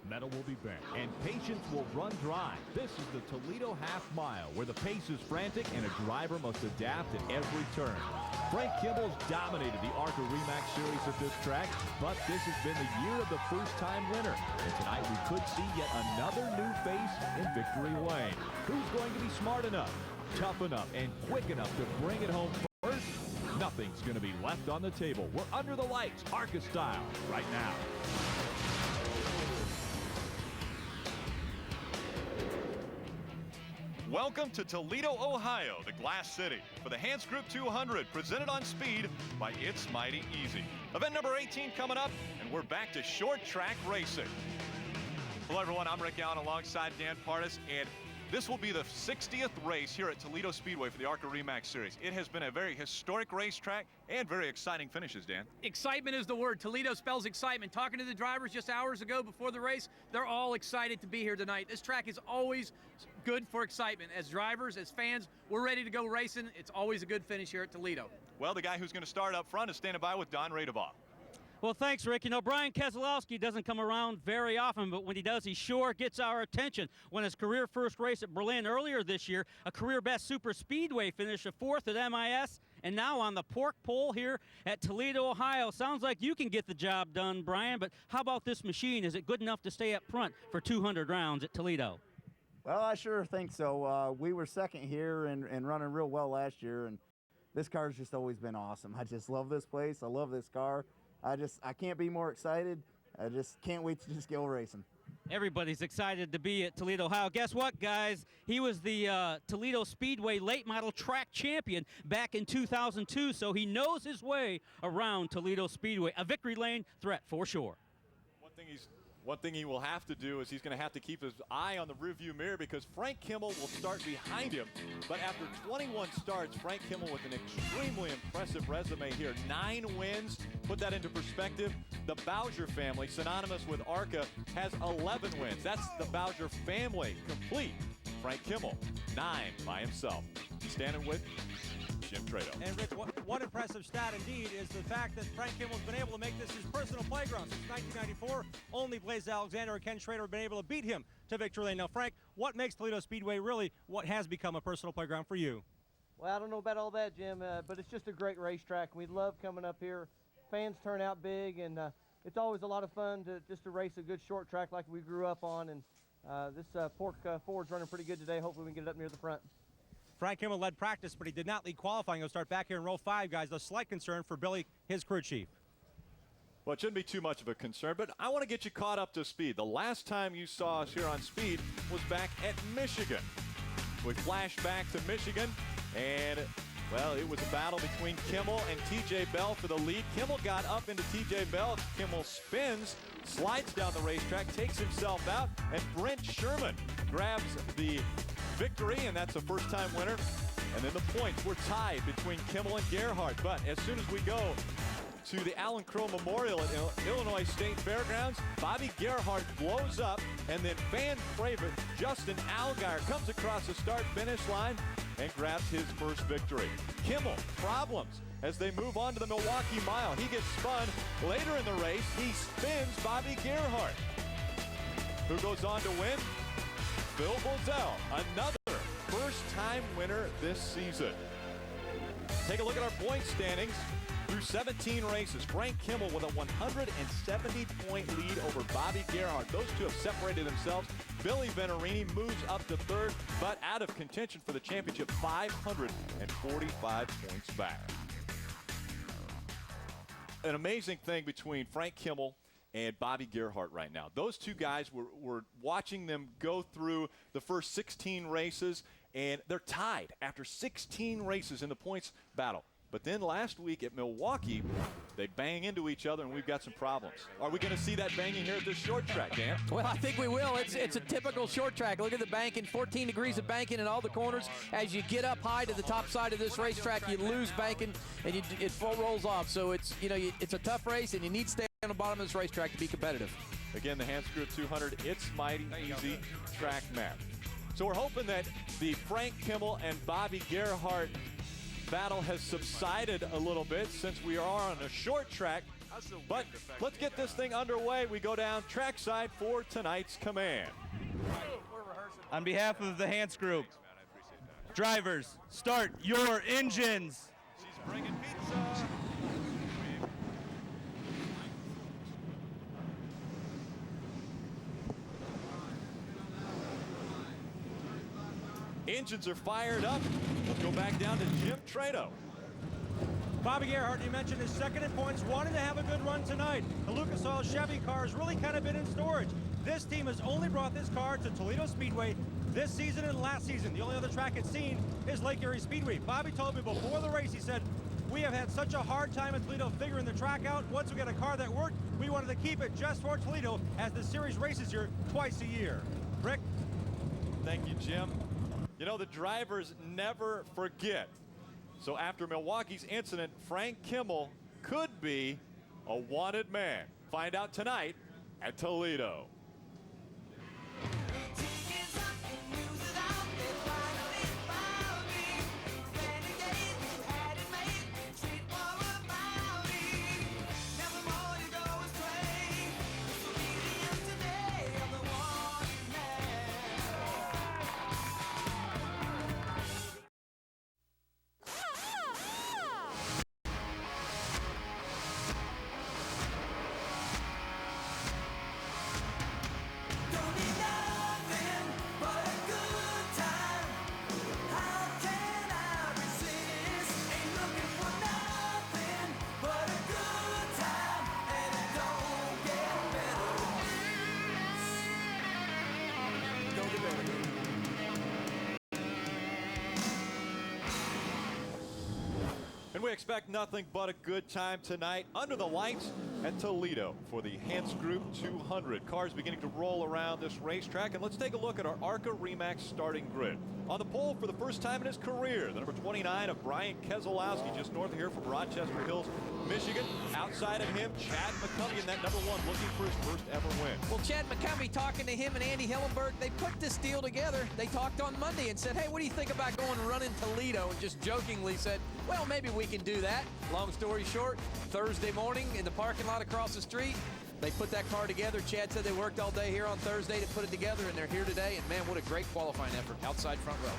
metal will be bent, and patience will run dry. This is the Toledo Half Mile, where the pace is frantic and a driver must adapt at every turn. Frank Kimball's dominated the ARCA REMAX Series at this track, but this has been the year of the first-time winner. And tonight we could see yet another new face in victory lane. Who's going to be smart enough, tough enough, and quick enough to bring it home first? Nothing's going to be left on the table. We're under the lights, ARCA style, right now. Welcome to Toledo, Ohio, the Glass City, for the Hans Group 200, presented on Speed by It's Mighty Easy. Event number 18 coming up, and we're back to short track racing. Hello, everyone. I'm Rick Allen alongside Dan Partis, and this will be the 60th race here at Toledo Speedway for the ARCA REMAX Series. It has been a very historic racetrack and very exciting finishes, Dan. Excitement is the word. Toledo spells excitement. Talking to the drivers just hours ago before the race, they're all excited to be here tonight. This track is always good for excitement. As drivers, as fans, we're ready to go racing. It's always a good finish here at Toledo. Well, the guy who's going to start up front is standing by with Don Radebaugh. Well, thanks, Rick. You know, Brian Keselowski doesn't come around very often, but when he does, he sure gets our attention. Won his career first race at Berlin earlier this year, a career-best super speedway finish, a fourth at MIS, and now on the pork pole here at Toledo, Ohio. Sounds like you can get the job done, Brian, but how about this machine? Is it good enough to stay up front for 200 rounds at Toledo? Well, I sure think so. We were second here and running real well last year, and this car's just always been awesome. I just love this place. I love this car. I can't be more excited. I just can't wait to just go racing. Everybody's excited to be at Toledo, Ohio. Guess what, guys? He was the Toledo Speedway late model track champion back in 2002, so he knows his way around Toledo Speedway. A victory lane threat for sure. One thing he will have to do is he's going to have to keep his eye on the rearview mirror, because Frank Kimmel will start behind him. But after 21 starts, Frank Kimmel with an extremely impressive resume here. 9 wins. Put that into perspective. The Bowser family, synonymous with ARCA, has 11 wins. That's the Bowser family complete. Frank Kimmel, 9 by himself. Standing with Jim Trado. And Rick, one impressive stat indeed is the fact that Frank Kimmel's been able to make this his personal playground since 1994. Only Blaze Alexander and Ken Schrader have been able to beat him to victory lane. Now, Frank, what makes Toledo Speedway really what has become a personal playground for you? Well, I don't know about all that, Jim, but it's just a great racetrack. We love coming up here. Fans turn out big, and it's always a lot of fun to race a good short track like we grew up on. And this Pork Ford's running pretty good today. Hopefully we can get it up near the front. Frank Kimmel led practice, but he did not lead qualifying. He'll start back here in row 5, guys. A slight concern for Billy, his crew chief. Well, it shouldn't be too much of a concern, but I want to get you caught up to speed. The last time you saw us here on Speed was back at Michigan. We flash back to Michigan, and, well, it was a battle between Kimmel and TJ Bell for the lead. Kimmel got up into TJ Bell. Kimmel spins, slides down the racetrack, takes himself out, and Brent Sherman grabs the victory, and that's a first-time winner. And then the points were tied between Kimmel and Gerhardt. But as soon as we go to the Alan Crow Memorial at Illinois State Fairgrounds, Bobby Gerhardt blows up, and then fan favorite Justin Allgaier comes across the start-finish line and grabs his first victory. Kimmel, problems as they move on to the Milwaukee Mile. He gets spun. Later in the race, he spins Bobby Gerhardt. Who goes on to win? Phil Bozell, another first-time winner this season. Take a look at our point standings. Through 17 races, Frank Kimmel with a 170-point lead over Bobby Gerhardt. Those two have separated themselves. Billy Venturini moves up to third, but out of contention for the championship, 545 points back. An amazing thing between Frank Kimmel and Bobby Gerhardt right now. Those two guys, we're watching them go through the first 16 races, and they're tied after 16 races in the points battle. But then last week at Milwaukee, they bang into each other, and we've got some problems. Are we going to see that banging here at this short track, Dan? Well, I think we will. It's a typical short track. Look at the banking, 14 degrees of banking in all the corners. As you get up high to the top side of this racetrack, you lose banking, and it full rolls off. So it's it's a tough race, and you need to stay on the bottom of this racetrack to be competitive. Again, the Hans Group 200, It's Mighty Easy track map. So we're hoping that the Frank Kimmel and Bobby Gerhardt battle has subsided a little bit since we are on a short track. But let's get this thing underway. We go down trackside for tonight's command. On behalf of the Hans Group, drivers, start your engines. She's bringing pizza. Engines are fired up. Let's go back down to Jim Trado. Bobby Gerhart, you mentioned his second in points, wanted to have a good run tonight. The Lucas Oil Chevy car has really kind of been in storage. This team has only brought this car to Toledo Speedway this season and last season. The only other track it's seen is Lake Erie Speedway. Bobby told me before the race, he said, we have had such a hard time at Toledo figuring the track out. Once we got a car that worked, we wanted to keep it just for Toledo as the series races here twice a year. Rick? Thank you, Jim. You know, the drivers never forget. So after Milwaukee's incident, Frank Kimmel could be a wanted man. Find out tonight at Toledo. And we expect nothing but a good time tonight under the lights at Toledo for the Hans Group 200. Cars beginning to roll around this racetrack, and let's take a look at our ARCA RE/MAX starting grid. On the pole for the first time in his career, the number 29 of Brian Keselowski, just north of here from Rochester Hills, Michigan. Outside of him, Chad McCumbee in that number 1, looking for his first ever win. Well, Chad McCumbee, talking to him and Andy Hillenberg, they put this deal together. They talked on Monday and said, hey, what do you think about going and running Toledo? And just jokingly said, well, maybe we can do that. Long story short, Thursday morning in the parking lot across the street, they put that car together. Chad said they worked all day here on Thursday to put it together, and they're here today. And, man, what a great qualifying effort outside front row.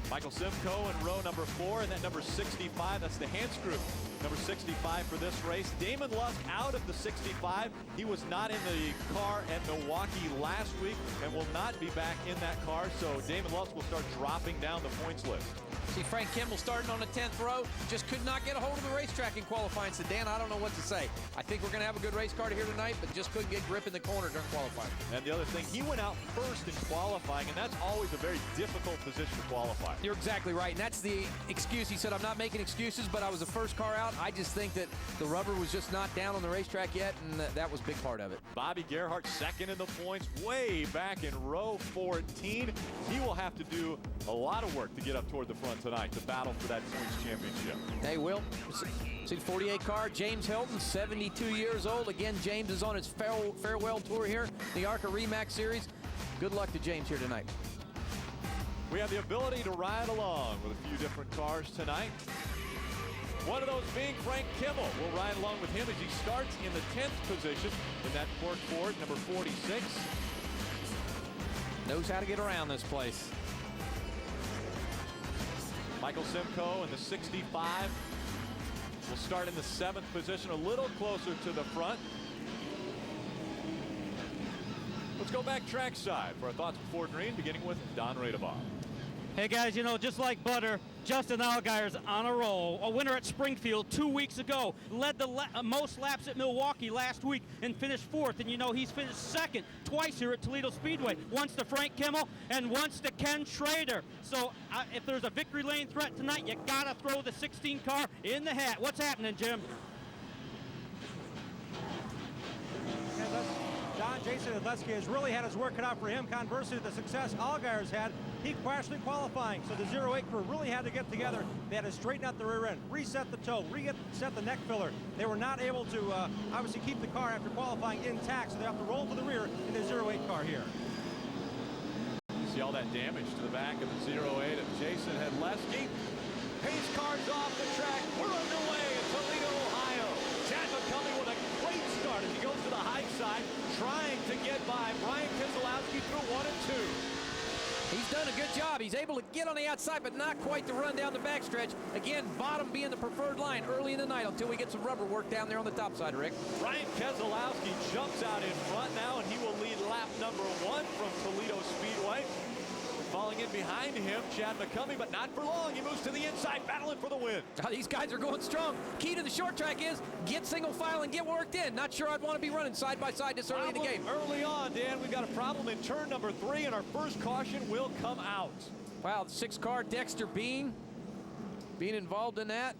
Michael Simcoe in row number 4, and that number 65, that's the Hans Group. Number 65 for this race. Damon Lusk out of the 65. He was not in the car at Milwaukee last week and will not be back in that car, so Damon Lusk will start dropping down the points list. See Frank Kimmel starting on the 10th row, just could not get a hold of the racetrack in qualifying. So, Dan, I don't know what to say. I think we're going to have a good race car here tonight, but just couldn't get grip in the corner during qualifying. And the other thing, he went out first in qualifying, and that's always a very difficult position to qualify. You're exactly right, and that's the excuse. He said, I'm not making excuses, but I was the first car out. I just think that the rubber was just not down on the racetrack yet, and that was a big part of it. Bobby Gerhart second in the points, way back in row 14. He will have to do a lot of work to get up toward the front tonight to battle for that points championship. Hey, Will, see the 48 car, James Hilton, 72 years old. Again, James is on his farewell tour here, the ARCA RE/MAX Series. Good luck to James here tonight. We have the ability to ride along with a few different cars tonight. One of those being Frank Kimmel. We'll ride along with him as he starts in the 10th position in that Cork Ford, number 46. Knows how to get around this place. Michael Simcoe in the 65 will start in the 7th position, a little closer to the front. Let's go back trackside for our thoughts before green, beginning with Don Radebaugh. Hey guys, you know, just like butter, Justin Allgaier's on a roll. A winner at Springfield 2 weeks ago, led the most laps at Milwaukee last week and finished 4th. And you know, he's finished 2nd twice here at Toledo Speedway. Once to Frank Kimmel and once to Ken Schrader. So if there's a victory lane threat tonight, you gotta throw the 16 car in the hat. What's happening, Jim? John Jason Edleski has really had his work cut out for him. Conversely, the success Allgaier's had, he crashed in qualifying. So the 08 crew really had to get together. They had to straighten out the rear end, reset the toe, reset the neck filler. They were not able to obviously keep the car after qualifying intact, so they have to roll to the rear in the 08 car here. See all that damage to the back of the 08 of Jason Edleski. Pace cars off the track. We're underway in Toledo, Ohio. Chad McCumbee with a great high side, trying to get by Brian Keselowski through 1 and 2. He's done a good job. He's able to get on the outside, but not quite to run down the backstretch. Again, bottom being the preferred line early in the night until we get some rubber work down there on the top side, Rick. Brian Keselowski jumps out in front now, and he will lead lap number 1 from Toledo Speedway. Falling in behind him, Chad McCummey, but not for long. He moves to the inside, battling for the win. Oh, these guys are going strong. Key to the short track is get single file and get worked in. Not sure I'd want to be running side by side this early in the game. Early on, Dan, we've got a problem in turn number 3, and our first caution will come out. Wow, the 6 car Dexter Bean being involved in that.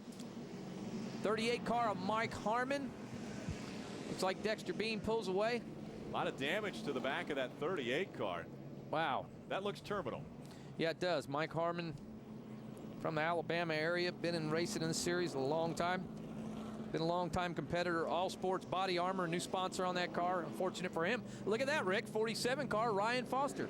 38 car of Mike Harmon. Looks like Dexter Bean pulls away. A lot of damage to the back of that 38 car. Wow. That looks terminal. Yeah, it does. Mike Harmon from the Alabama area, been in racing in the series a long time. Been a long-time competitor. All Sports Body Armor, new sponsor on that car. Unfortunate for him. Look at that, Rick. 47 car, Ryan Foster.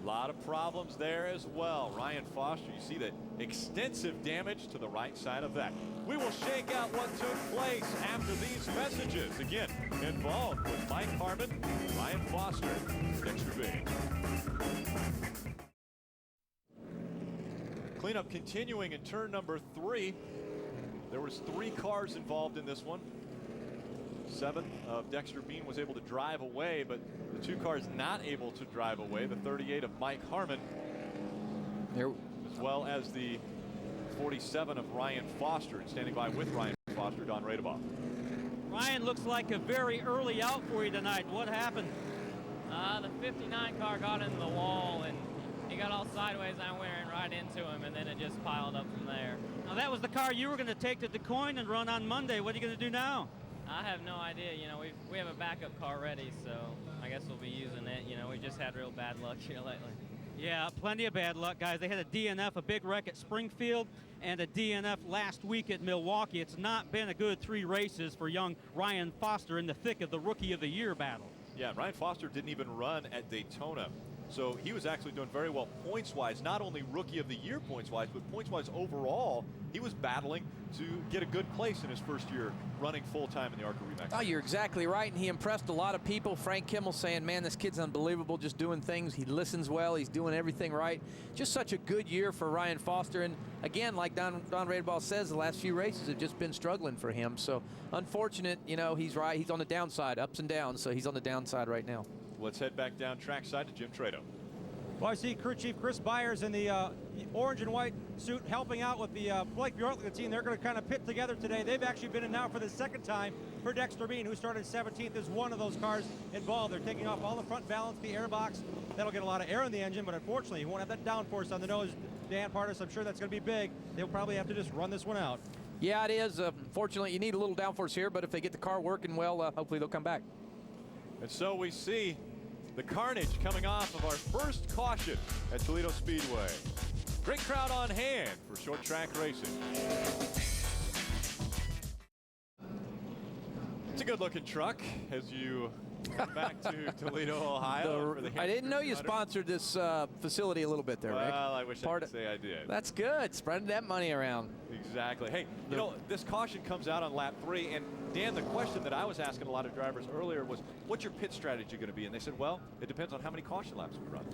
A lot of problems there as well. Ryan Foster, you see the extensive damage to the right side of that. We will shake out what took place after these messages. Again, involved with Mike Harmon, Ryan Foster, Dexter Bean. Cleanup continuing in turn number 3. There was 3 cars involved in this one. 7 of Dexter Bean was able to drive away, but the 2 cars not able to drive away, the 38 of Mike Harmon, as well as the 47 of Ryan Foster. And standing by with Ryan Foster, Don Radebaugh. Ryan looks like a very early out for you tonight. What happened? The 59 car got in the wall, and he got all sideways. I went right into him, and then it just piled up from there. Now, that was the car you were going to take to DeCoin and run on Monday. What are you going to do now? I have no idea. You know, we have a backup car ready, so I guess we'll be using it. You know, we just had real bad luck here lately. Yeah, plenty of bad luck, guys. They had a DNF, a big wreck at Springfield, and a DNF last week at Milwaukee. It's not been a good 3 races for young Ryan Foster in the thick of the Rookie of the Year battle. Yeah, Ryan Foster didn't even run at Daytona. So he was actually doing very well points-wise, not only Rookie of the Year points-wise, but points-wise overall. He was battling to get a good place in his first year running full-time in the ARCA REMAX. Oh, you're exactly right, and he impressed a lot of people. Frank Kimmel saying, man, this kid's unbelievable, just doing things. He listens well. He's doing everything right. Just such a good year for Ryan Foster. And, again, like Don Radebaugh says, the last few races have just been struggling for him. So, unfortunate, you know, he's right. He's on the downside, ups and downs, so he's on the downside right now. Let's head back down trackside to Jim Trado. Well, I see crew chief Chris Byers in the orange and white suit helping out with the Blake Bjorkligan team. They're going to kind of pit together today. They've actually been in now for the 2nd time for Dexter Bean, who started 17th as one of those cars involved. They're taking off all the front balance, the air box. That'll get a lot of air in the engine, but unfortunately, you won't have that downforce on the nose. Dan Partis, I'm sure that's going to be big. They'll probably have to just run this one out. Yeah, it is. Fortunately, you need a little downforce here, but if they get the car working well, hopefully they'll come back. And so we see the carnage coming off of our first caution at Toledo Speedway. Great crowd on hand for short track racing. It's a good looking truck as you come back to Toledo, Ohio. I didn't know you sponsored this facility a little bit there, Rick. Well, I wish I could say I did. That's good. Spreading that money around. Exactly. Hey, you know, this caution comes out on lap 3, and Dan, the question that I was asking a lot of drivers earlier was, what's your pit strategy going to be? And they said, well, it depends on how many caution laps we run.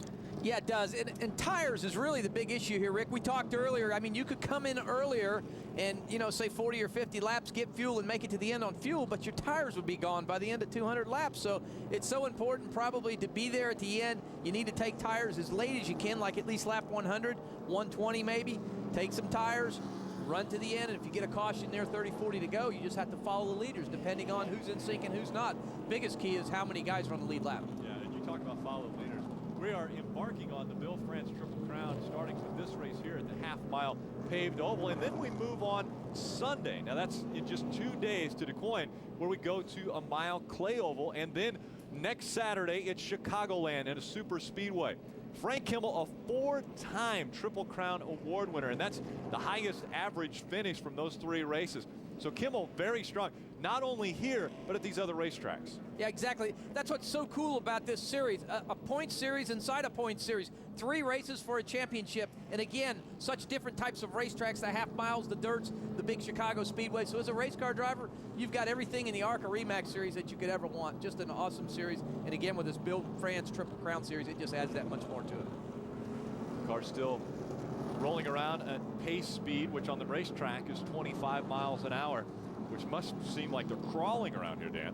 Yeah, it does. And tires is really the big issue here, Rick. We talked earlier. I mean, you could come in earlier and, you know, say 40 or 50 laps, get fuel, and make it to the end on fuel, but your tires would be gone by the end of 200 laps. So it's so important probably to be there at the end. You need to take tires as late as you can, like at least lap 100, 120 maybe. Take some tires, run to the end, and if you get a caution there, 30, 40 to go, you just have to follow the leaders depending on who's in sync and who's not. Biggest key is how many guys run the lead lap. Yeah, and you talk about follow the leaders. We are embarking on the Bill France Triple Crown, starting with this race here at the half-mile paved oval, and then we move on Sunday. Now that's in just 2 days to DeCoin, where we go to a mile clay oval, and then next Saturday it's Chicagoland and a super speedway. Frank Kimmel, a 4-time Triple Crown award winner, and that's the highest average finish from those 3 races. So Kimmel, very strong. not only here, but at these other racetracks. Yeah, exactly. That's what's so cool about this series. A point series inside a point series. 3 races for a championship. And again, such different types of racetracks, the half miles, the dirts, the big Chicago Speedway. So as a race car driver, you've got everything in the ARCA REMAX series that you could ever want. Just an awesome series. And again, with this Build France Triple Crown series, it just adds that much more to it. Car still rolling around at pace speed, which on the racetrack is 25 miles an hour, which must seem like they're crawling around here, Dan.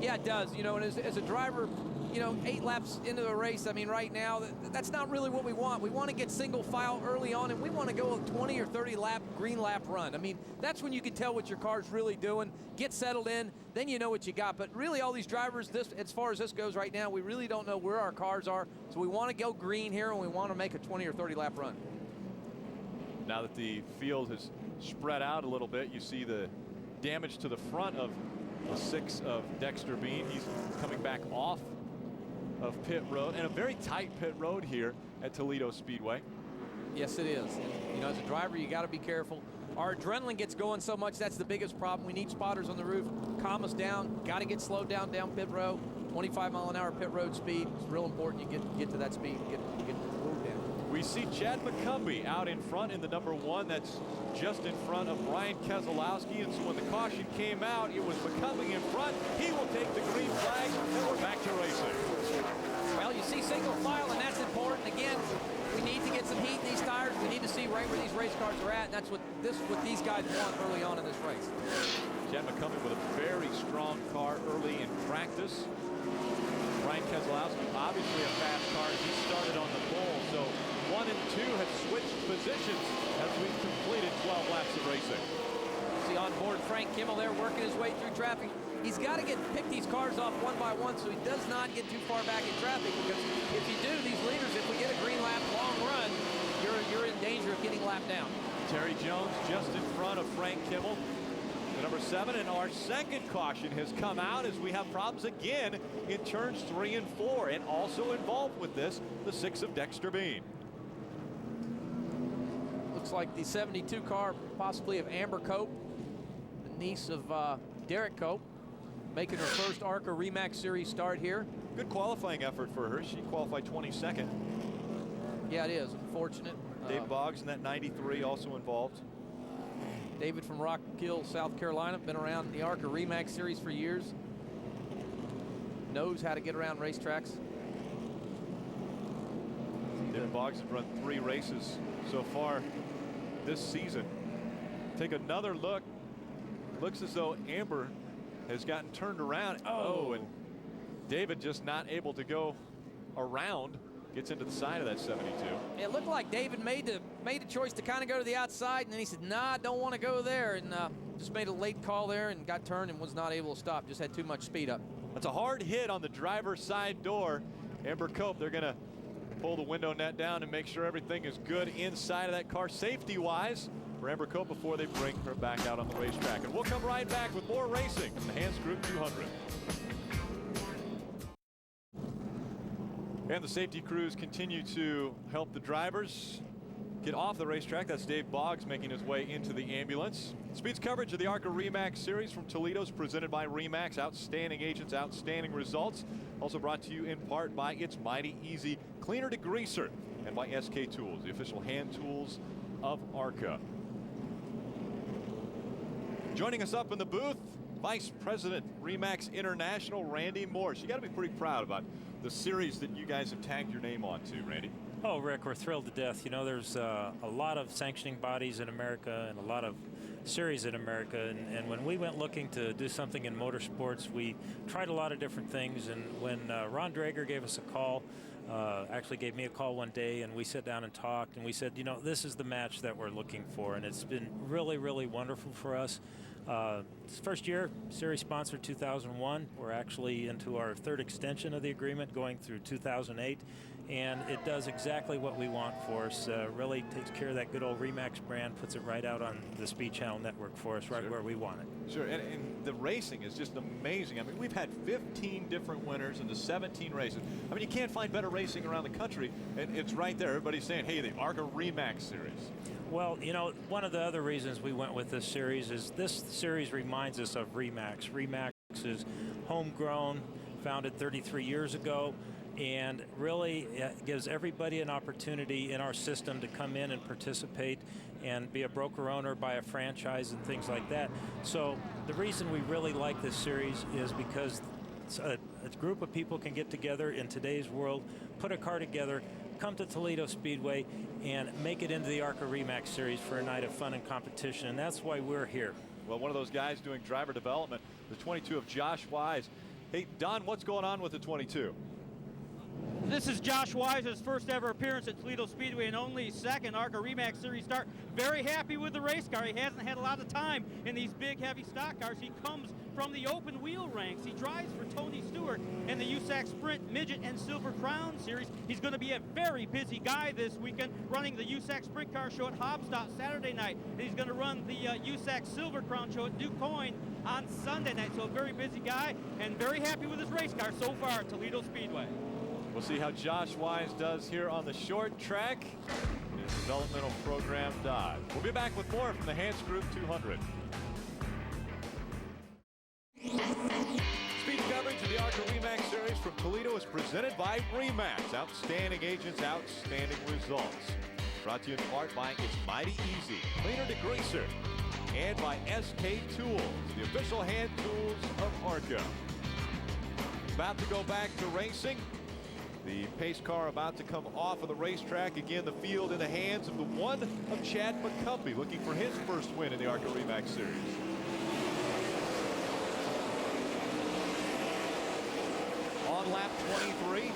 Yeah, it does. You know, and as a driver, you know, 8 laps into the race, I mean, right now, that's not really what we want. We want to get single file early on, and we want to go a 20 or 30 lap green lap run. I mean, that's when you can tell what your car's really doing, get settled in, then you know what you got. But really, all these drivers, as far as this goes right now, we really don't know where our cars are. So we want to go green here, and we want to make a 20 or 30 lap run. Now that the field has spread out a little bit, you see the damage to the front of the 6 of Dexter Bean. He's coming back off of pit road, and a very tight pit road here at Toledo Speedway. Yes, it is. And, you know, as a driver, you got to be careful. Our adrenaline gets going so much, that's the biggest problem. We need spotters on the roof. Calm us down. Got to get slowed down pit road. 25 mile an hour pit road speed. It's real important you get to that speed and get the move down. We see Chad McCumbee out in front in the number 1. That's just in front of Brian Keselowski. And so when the caution came out, it was McCumbee in front. He will take the green flag, and we're back to racing. Well, you see single file, and that's important. Again, we need to get some heat in these tires. We need to see right where these race cars are at, and that's what these guys want early on in this race. Chad McCumbee with a very strong car early in practice. Brian Keselowski, obviously a fast car. He started on the pole, so 1 and 2 have switched positions as we've completed 12 laps of racing. See on board Frank Kimmel there working his way through traffic. He's got to pick these cars off one by one so he does not get too far back in traffic, because if you do, these leaders, if we get a green lap long run, you're in danger of getting lapped down. Terry Jones just in front of Frank Kimmel, the number 7, and our second caution has come out as we have problems again in turns 3 and 4, and also involved with this, the 6 of Dexter Bean. Looks like the 72 car, possibly of Amber Cope, the niece of Derek Cope, making her first ARCA REMAX Series start here. Good qualifying effort for her. She qualified 22nd. Yeah, it is. Unfortunate. Dave Boggs in that 93 also involved. David from Rock Hill, South Carolina, been around the ARCA REMAX Series for years. Knows how to get around racetracks. David Boggs has run 3 races so far this season. Take another look. Looks as though Amber has gotten turned around. Oh, and David just not able to go around. Gets into the side of that 72. It looked like David made a choice to kind of go to the outside, and then he said, nah, I don't want to go there, and just made a late call there and got turned and was not able to stop. Just had too much speed up. That's a hard hit on the driver's side door. Amber Cope, they're going to pull the window net down and make sure everything is good inside of that car safety-wise for Amber Cope before they bring her back out on the racetrack. And we'll come right back with more racing from the Hans Group 200. And the safety crews continue to help the drivers get off the racetrack. That's Dave Boggs making his way into the ambulance. Speed's coverage of the ARCA REMAX Series from Toledo is presented by REMAX. Outstanding agents, outstanding results. Also brought to you in part by It's Mighty Easy Cleaner Degreaser and by SK Tools, the official hand tools of ARCA. Joining us up in the booth, Vice President REMAX International, Randy Morse. You got to be pretty proud about the series that you guys have tagged your name on to, Randy. Oh, Rick, we're thrilled to death. You know, there's a lot of sanctioning bodies in America and a lot of series in America. And when we went looking to do something in motorsports, we tried a lot of different things. And when Ron Drager gave us a call, actually gave me a call one day, and we sat down and talked, and we said, you know, this is the match that we're looking for. And it's been really, really wonderful for us. This first year, series sponsored 2001. We're actually into our 3rd extension of the agreement going through 2008. and it does exactly what we want for us. Really takes care of that good old Remax brand, puts it right out on the Speed Channel network for us, right where we want it. Sure, and the racing is just amazing. I mean, we've had 15 different winners in the 17 races. I mean, you can't find better racing around the country, and it's right there. Everybody's saying, hey, the ARCA Remax Series. Well, you know, one of the other reasons we went with this series is this series reminds us of Remax. Remax is homegrown, founded 33 years ago, and really gives everybody an opportunity in our system to come in and participate and be a broker owner, buy a franchise and things like that. So the reason we really like this series is because a group of people can get together in today's world, put a car together, come to Toledo Speedway and make it into the ARCA Remax Series for a night of fun and competition, and that's why we're here. Well, one of those guys doing driver development, the 22 of Josh Wise. Hey, Don, what's going on with the 22? This is Josh Wise's first ever appearance at Toledo Speedway and only second ARCA Remax Series start. Very happy with the race car. He hasn't had a lot of time in these big, heavy stock cars. He comes from the open wheel ranks. He drives for Tony Stewart in the USAC Sprint, Midget, and Silver Crown Series. He's going to be a very busy guy this weekend, running the USAC Sprint Car Show at Hobstadt Saturday night. And he's going to run the USAC Silver Crown Show at DuQuoin on Sunday night. So a very busy guy and very happy with his race car so far at Toledo Speedway. We'll see how Josh Wise does here on the short track in his developmental program dive. We'll be back with more from the Hans Group 200. Speed coverage of the ARCA Remax Series from Toledo is presented by Remax. Outstanding agents, outstanding results. Brought to you in part by It's Mighty Easy, Cleaner Degreaser, and by SK Tools, the official hand tools of ARCA. About to go back to racing. The pace car about to come off of the racetrack. Again, the field in the hands of the one of Chad McCumpy, looking for his first win in the ARCA Remax Series. On lap 23,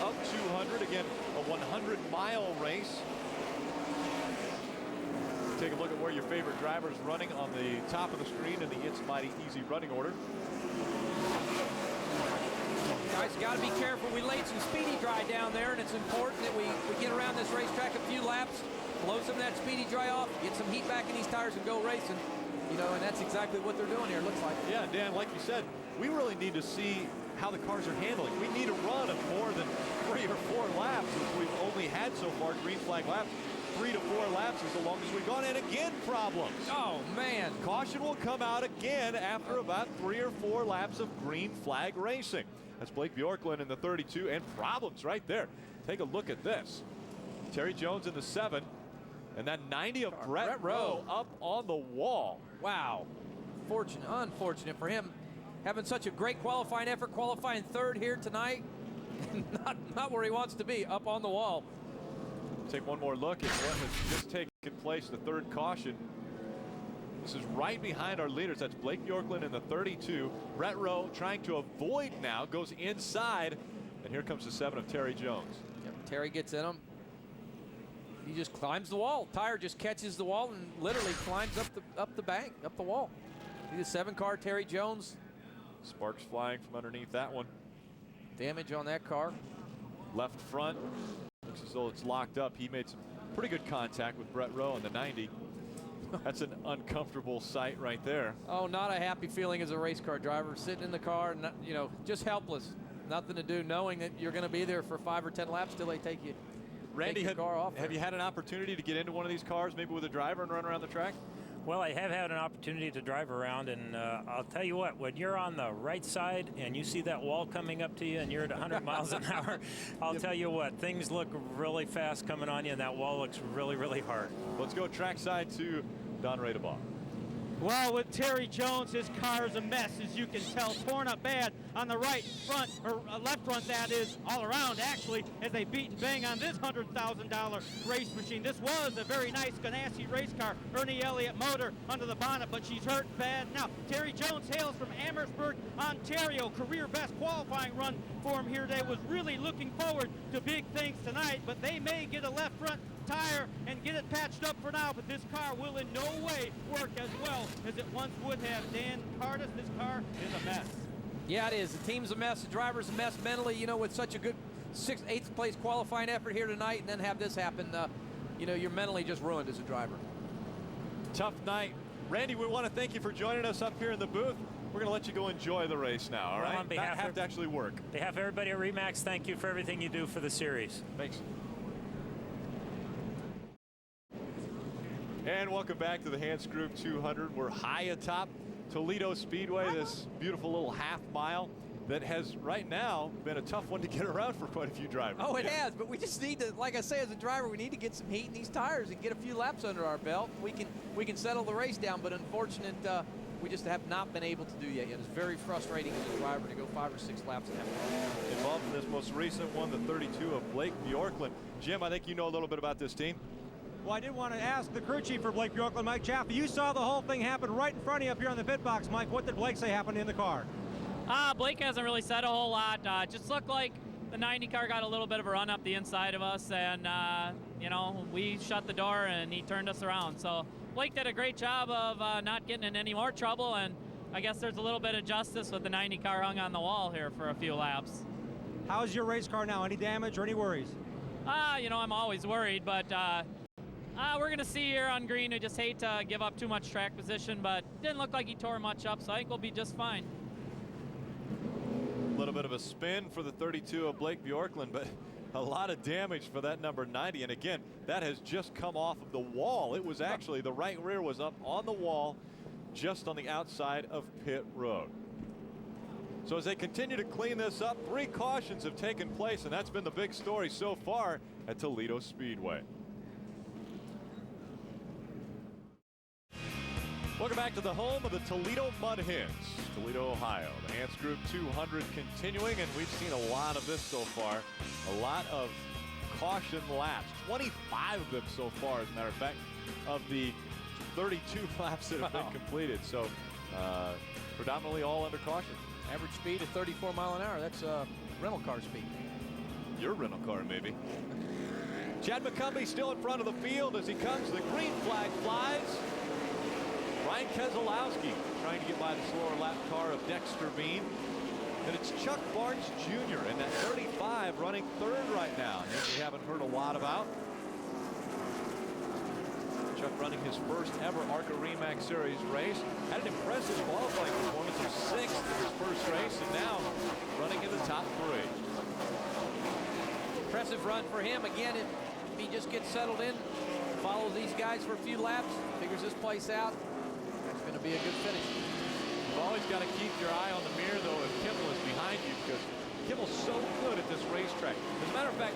up 200, again, a 100-mile race. Take a look at where your favorite driver is running on the top of the screen in the It's Mighty Easy running order. Guys, got to be careful. We laid some speedy dry down there, and it's important that we get around this racetrack a few laps, blow some of that speedy dry off, get some heat back in these tires, and go racing. You know, and that's exactly what they're doing here, it looks like. Yeah, Dan, like you said, we really need to see how the cars are handling. We need a run of more than 3 or 4 laps, as we've only had so far green flag laps. 3 to 4 laps is the longest we've gone, and again, problems. Oh, man. Caution will come out again after about 3 or 4 laps of green flag racing. That's Blake Bjorklund in the 32, and problems right there. Take a look at this. Terry Jones in the 7, and that 90 of Brett Rowe up on the wall. Wow. Unfortunate for him. Having such a great qualifying effort, qualifying third here tonight. not where he wants to be, up on the wall. Take one more look at what has just taken place, the third caution. This is right behind our leaders. That's Blake Bjorklund in the 32. Brett Rowe trying to avoid now, goes inside, and here comes the 7 of Terry Jones. Yep, Terry gets in him. He just climbs the wall. Tire just catches the wall and literally climbs up the bank, up the wall. See the 7 car, Terry Jones. Sparks flying from underneath that one. Damage on that car. Left front. Looks as though it's locked up. He made some pretty good contact with Brett Rowe in the 90. That's an uncomfortable sight right there. Oh, not a happy feeling as a race car driver, sitting in the car, and, you know, just helpless. Nothing to do, knowing that you're going to be there for 5 or 10 laps till they take you. Randy, take your car off. Have you had an opportunity to get into one of these cars, maybe with a driver, and run around the track? Well, I have had an opportunity to drive around, and I'll tell you what, when you're on the right side and you see that wall coming up to you and you're at 100 miles an hour, I'll tell you what, things look really fast coming on you, and that wall looks really, really hard. Let's go trackside to Don Radebaugh. Well, with Terry Jones, his car is a mess, as you can tell. Torn up bad on the right front, or left front, that is, all around, actually, as they beat and bang on this $100,000 race machine. This was a very nice Ganassi race car, Ernie Elliott motor under the bonnet, but she's hurt bad. Now, Terry Jones hails from Amherstburg, Ontario. Career best qualifying run for him here today. Was really looking forward to big things tonight, but they may get a left front tire and get it patched up for now, but this car will in no way work as well as it once would have. Dan Cardis, this car is a mess. Yeah, it is. The team's a mess. The driver's a mess mentally, you know, with such a good eighth place qualifying effort here tonight and then have this happen, you know, you're mentally just ruined as a driver. Tough night. Randy, we want to thank you for joining us up here in the booth. We're going to let you go enjoy the race now, all right? On behalf Not have to actually work. On behalf of everybody at RE/MAX, thank you for everything you do for the series. Thanks. And welcome back to the Hans Group 200. We're high atop Toledo Speedway, this beautiful little half mile that has right now been a tough one to get around for quite a few drivers. Oh, it has, but we just need to, like I say, as a driver, we need to get some heat in these tires and get a few laps under our belt. We can settle the race down, but unfortunate, we just have not been able to do yet. It's very frustrating as a driver to go 5 or 6 laps and have to. Involved in this most recent one, the 32 of Blake Bjorklund. Jim, I think you know a little bit about this team. Well, I did want to ask the crew chief for Blake Bjorklund, Mike Jaffe. You saw the whole thing happen right in front of you up here on the pit box, Mike. What did Blake say happened in the car? Blake hasn't really said a whole lot. Just looked like the 90 car got a little bit of a run up the inside of us, and you know, we shut the door and he turned us around. So Blake did a great job of not getting in any more trouble, and I guess there's a little bit of justice with the 90 car hung on the wall here for a few laps. How's your race car now? Any damage or any worries? You know, I'm always worried, but we're going to see here on green. I just hate to give up too much track position, but didn't look like he tore much up, so I think we'll be just fine. A little bit of a spin for the 32 of Blake Bjorklund, but a lot of damage for that number 90. And again, that has just come off of the wall. It was actually, the right rear was up on the wall just on the outside of pit road. So as they continue to clean this up, 3 cautions have taken place, and that's been the big story so far at Toledo Speedway. Welcome back to the home of the Toledo Mud Hens, Toledo, Ohio. The Hans Group 200 continuing, and we've seen a lot of this so far. A lot of caution laps, 25 of them so far, as a matter of fact, of the 32 laps that have been completed. So predominantly all under caution. Average speed of 34 mile an hour. That's rental car speed. Your rental car, maybe. Chad McCumbee still in front of the field as he comes. The green flag flies. Ryan Keselowski trying to get by the slower lap car of Dexter Bean. And it's Chuck Barnes Jr. in that 35 running 3rd right now. And we haven't heard a lot about. Chuck running his first ever ARCA RE/MAX Series race. Had an impressive qualifying performance of 6th in his first race, and now running in the top 3. Impressive run for him. Again, if he just gets settled in, follows these guys for a few laps, figures this place out, that's going to be a good finish. You've always got to keep your eye on the mirror, though, if Kimmel is behind you, because Kimmel's so good at this racetrack. As a matter of fact,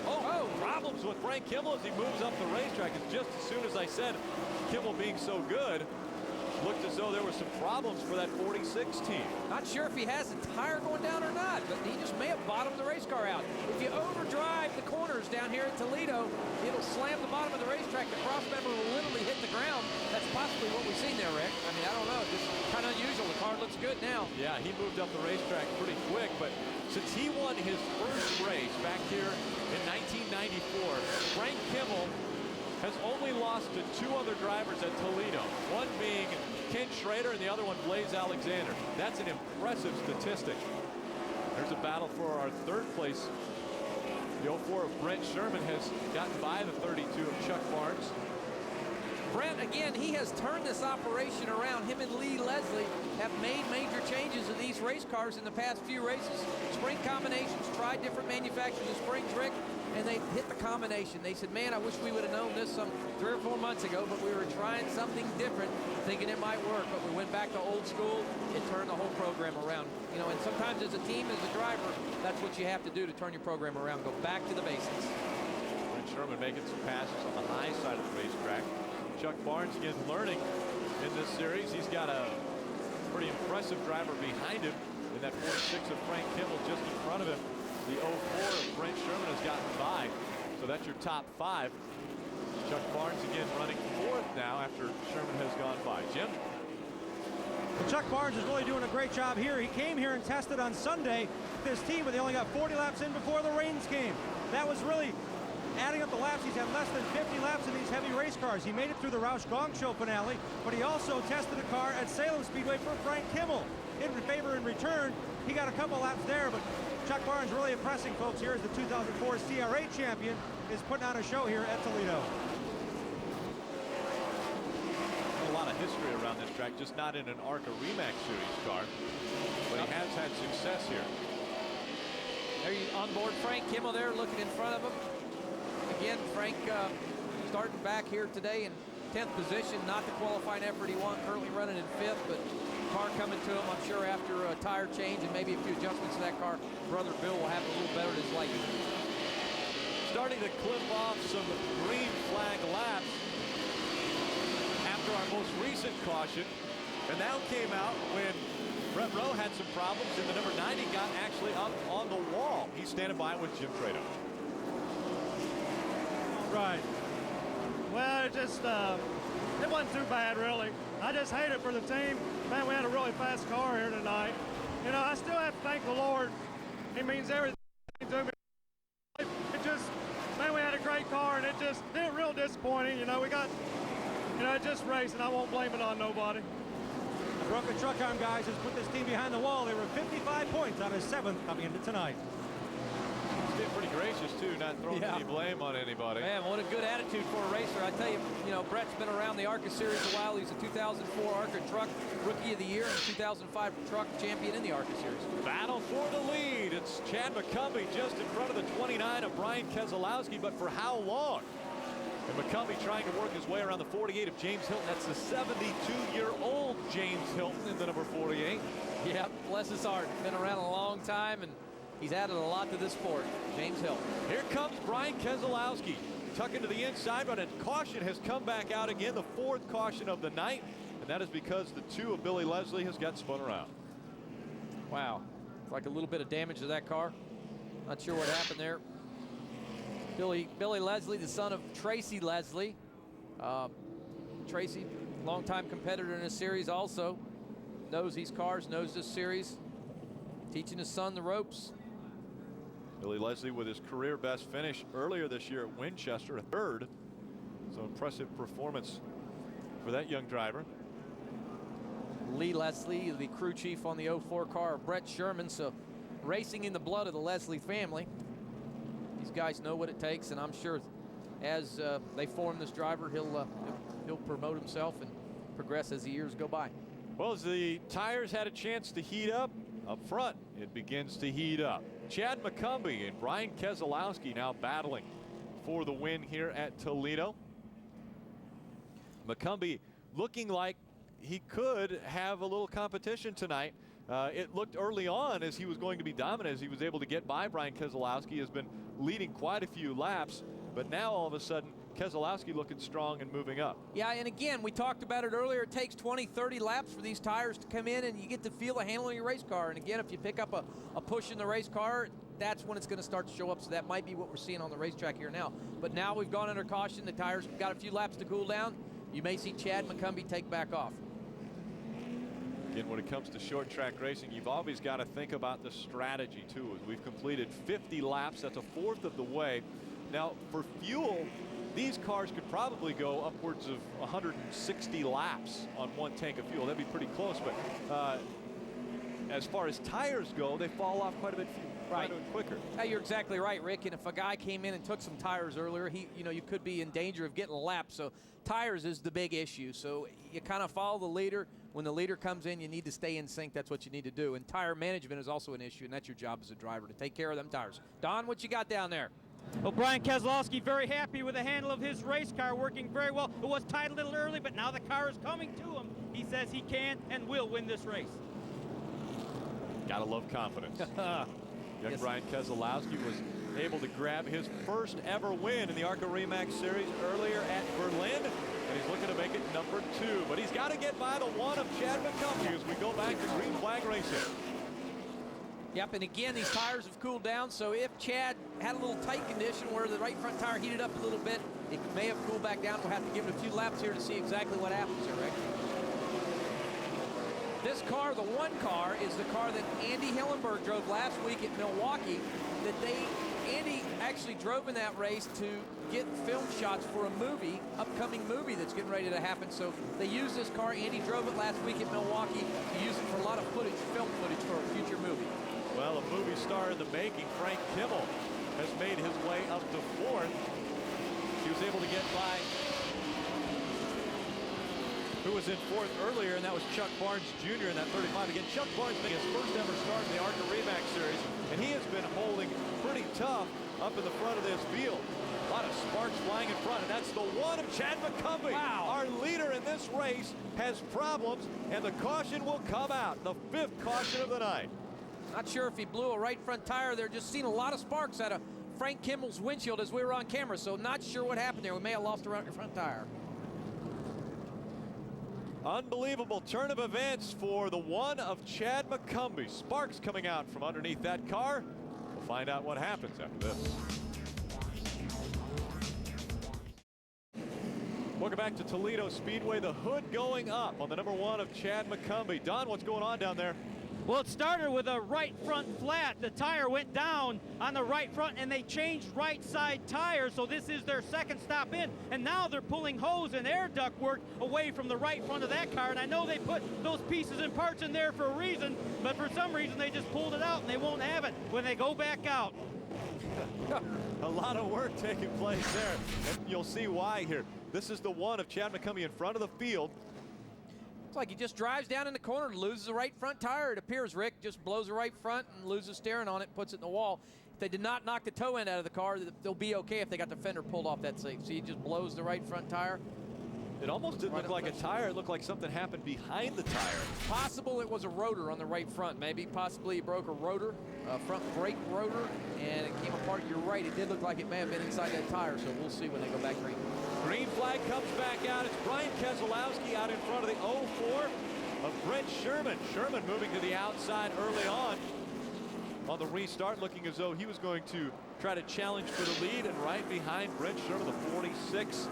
problems with Frank Kimmel as he moves up the racetrack. It's just as soon as I said Kimmel being so good, looked as though there were some problems for that 46 team. Not sure if he has a tire going down or not, but he just may have bottomed the race car out. If you overdrive the corners down here at Toledo, it'll slam the bottom of the racetrack. The cross member will literally hit the ground. That's possibly what we've seen there, Rick. I mean, I don't know. Just kind of unusual. The car looks good now. Yeah, he moved up the racetrack pretty quick, but since he won his first race back here in 1994, Frank Kimmel has only lost to 2 other drivers at Toledo, one being Ken Schrader and the other one Blaise Alexander. That's an impressive statistic. There's a battle for our 3rd place. The 04 of Brent Sherman has gotten by the 32 of Chuck Barnes. Brent, again, he has turned this operation around. Him and Lee Leslie have made major changes to these race cars in the past few races. Spring combinations, tried different manufacturers of springs, Rick, and they hit the combination. They said, man, I wish we would have known this some 3 or 4 months ago, but we were trying something different, thinking it might work, but we went back to old school. It turned the whole program around. You know, and sometimes as a team, as a driver, that's what you have to do to turn your program around. Go back to the basics. Brent Sherman making some passes on the high side of the racetrack. Chuck Barnes again learning in this series. He's got a pretty impressive driver behind him in that 46 of Frank Kimmel just in front of him. The 04 of Brent Sherman has gotten by. So that's your top 5. Chuck Barnes again running 4th now after Sherman has gone by. Jim? Well, Chuck Barnes is really doing a great job here. He came here and tested on Sunday with this team, but they only got 40 laps in before the rains came. That was really adding up the laps. He's had less than 50 laps in these heavy race cars. He made it through the Roush Gong Show finale, but he also tested a car at Salem Speedway for Frank Kimmel. In return, he got a couple laps there, but Chuck Barnes really impressing folks here as the 2004 CRA champion is putting on a show here at Toledo. A lot of history around this track, just not in an ARCA REMAX Series car, but he has had success here. There you on board Frank Kimmel there looking in front of him. Again, Frank starting back here today in 10th position, not the qualifying effort he won, currently running in 5th, but car coming to him, I'm sure, after a tire change and maybe a few adjustments to that car. Brother Bill will have a little better at his liking. Starting to clip off some green flag laps after our most recent caution, and now came out when Brett Rowe had some problems and the number 90 got actually up on the wall. He's standing by with Jim Trado. Right. Well, it just, it wasn't too bad, really. I just hate it for the team. Man, we had a really fast car here tonight. You know, I still have to thank the Lord. He means everything to me. It just, man, we had a great car, and it just, real disappointing. You know, we got, you know, it just raced, and I won't blame it on nobody. The Broken Truck Arm guys has put this team behind the wall. They were 55 points out of 7th coming into tonight. He's been pretty gracious, too, not throwing any blame on anybody. Man, what a good attitude for a racer. I tell you, Brett's been around the ARCA Series a while. He's a 2004 ARCA Truck Rookie of the Year and 2005 Truck Champion in the ARCA Series. Battle for the lead. It's Chad McCumbee just in front of the 29 of Brian Keselowski, but for how long? And McCumbee trying to work his way around the 48 of James Hilton. That's the 72-year-old James Hilton in the number 48. Yeah, bless his heart. Been around a long time, and he's added a lot to this sport. James Hilton. Here comes Brian Keselowski. Tucking to the inside, but a caution has come back out again. The 4th caution of the night. And that is because the 2 of Billy Leslie has got spun around. Wow. It's like a little bit of damage to that car. Not sure what happened there. Billy Leslie, the son of Tracy Leslie. Tracy, longtime competitor in this series also. Knows these cars, knows this series. Teaching his son the ropes. Billy Leslie with his career best finish earlier this year at Winchester, a 3rd. So impressive performance for that young driver. Lee Leslie, the crew chief on the 04 car of Brett Sherman. So racing in the blood of the Leslie family. These guys know what it takes, and I'm sure as they form this driver, he'll promote himself and progress as the years go by. Well, as the tires had a chance to heat up front, it begins to heat up. Chad McCumbee and Brian Keselowski now battling for the win here at Toledo. McCumbee looking like he could have a little competition tonight. It looked early on as he was going to be dominant, as he was able to get by Brian Keselowski, has been leading quite a few laps, but now all of a sudden Keselowski looking strong and moving up. Yeah, and again, we talked about it earlier. It takes 20, 30 laps for these tires to come in, and you get to feel the handling of your race car. And again, if you pick up a push in the race car, that's when it's going to start to show up. So that might be what we're seeing on the racetrack here now. But now we've gone under caution. The tires got a few laps to cool down. You may see Chad McCumbee take back off. Again, when it comes to short track racing, you've always got to think about the strategy too. As we've completed 50 laps, that's a 4th of the way. Now for fuel, these cars could probably go upwards of 160 laps on 1 tank of fuel. That'd be pretty close, but as far as tires go, they fall off quite a bit quicker. Yeah, you're exactly right, Rick. And if a guy came in and took some tires earlier, you could be in danger of getting a lap. So tires is the big issue. So you kind of follow the leader. When the leader comes in, you need to stay in sync. That's what you need to do. And tire management is also an issue, and that's your job as a driver, to take care of them tires. Don, what you got down there? Well, Brian Keselowski very happy with the handle of his race car, working very well. It was tight a little early, but now the car is coming to him. He says he can and will win this race. Gotta love confidence. Young Brian Keselowski was able to grab his first ever win in the ARCA REMAX Series earlier at Berlin, and he's looking to make it number 2. But he's got to get by the 1 of Chad McCumbee as we go back to green flag racing. Yep, and again, these tires have cooled down, so if Chad had a little tight condition where the right front tire heated up a little bit, it may have cooled back down. We'll have to give it a few laps here to see exactly what happens here, Rick. This car, the 1 car, is the car that Andy Hillenberg drove last week at Milwaukee. Andy actually drove in that race to get film shots for a upcoming movie that's getting ready to happen. So they used this car. Andy drove it last week at Milwaukee to use it for a lot of film footage for a future movie. Well, a movie star in the making, Frank Kimmel, has made his way up to 4th. He was able to get by who was in 4th earlier, and that was Chuck Barnes Jr. in that 35. Again, Chuck Barnes made his first ever start in the ARCA REMAX Series, and he has been holding pretty tough up in the front of this field. A lot of sparks flying in front, and that's the one of Chad McCumbee. Wow. Our leader in this race has problems, and the caution will come out. The 5th caution of the night. Not sure if he blew a right front tire there. Just seen a lot of sparks out of Frank Kimmel's windshield as we were on camera, so not sure what happened there. We may have lost a right front tire. Unbelievable turn of events for the one of Chad McCumbee. Sparks coming out from underneath that car. We'll find out what happens after this. Welcome back to Toledo Speedway. The hood going up on the number 1 of Chad McCumbee. Don, what's going on down there? Well, it started with a right front flat. The tire went down on the right front, and they changed right side tires, so this is their second stop in. And now they're pulling hose and air duct work away from the right front of that car. And I know they put those pieces and parts in there for a reason, but for some reason they just pulled it out, and they won't have it when they go back out. A lot of work taking place there, and you'll see why here. This is the one of Chad McCumbee in front of the field. It's like he just drives down in the corner and loses the right front tire, it appears, Rick. Just blows the right front and loses steering on it, puts it in the wall. If they did not knock the toe end out of the car, they'll be okay if they got the fender pulled off that seat. So he just blows the right front tire. It almost didn't look like a tire. It looked like something happened behind the tire. Possible it was a rotor on the right front. Maybe possibly he broke a rotor, front brake rotor, and it came apart. You're right, it did look like it may have been inside that tire, so we'll see when they go back green. Green flag comes back out. It's Brian Keselowski out in front of the 04 of Brent Sherman. Sherman moving to the outside early on the restart, looking as though he was going to try to challenge for the lead, and right behind Brent Sherman, the 46.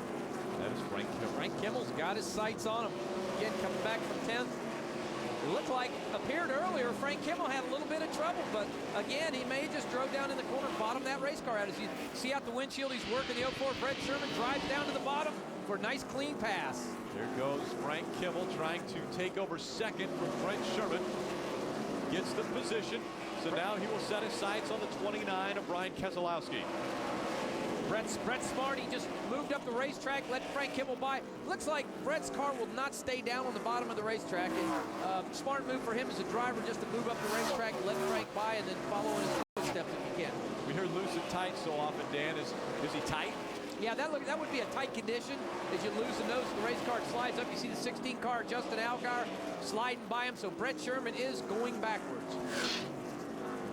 That is Frank Kimmel. Frank Kimmel's got his sights on him. Again, coming back from 10th. It looked like, appeared earlier, Frank Kimmel had a little bit of trouble, but again, he may just drove down in the corner, bottom that race car out. As you see out the windshield, he's working the 04. Brent Sherman drives down to the bottom for a nice clean pass. There goes Frank Kimmel trying to take over second from Brent Sherman. Gets the position, so now he will set his sights on the 29 of Brian Keselowski. Brett Smart, he just moved up the racetrack, let Frank Kimmel by. Looks like Brett's car will not stay down on the bottom of the racetrack. And smart move for him as a driver just to move up the racetrack, let Frank by, and then follow in his footsteps if you can. We hear loose and tight so often, Dan. Is he tight? Yeah, that would be a tight condition. As you lose the nose of the race car, it slides up. You see the 16 car, Justin Allgaier, sliding by him. So Brett Sherman is going backwards.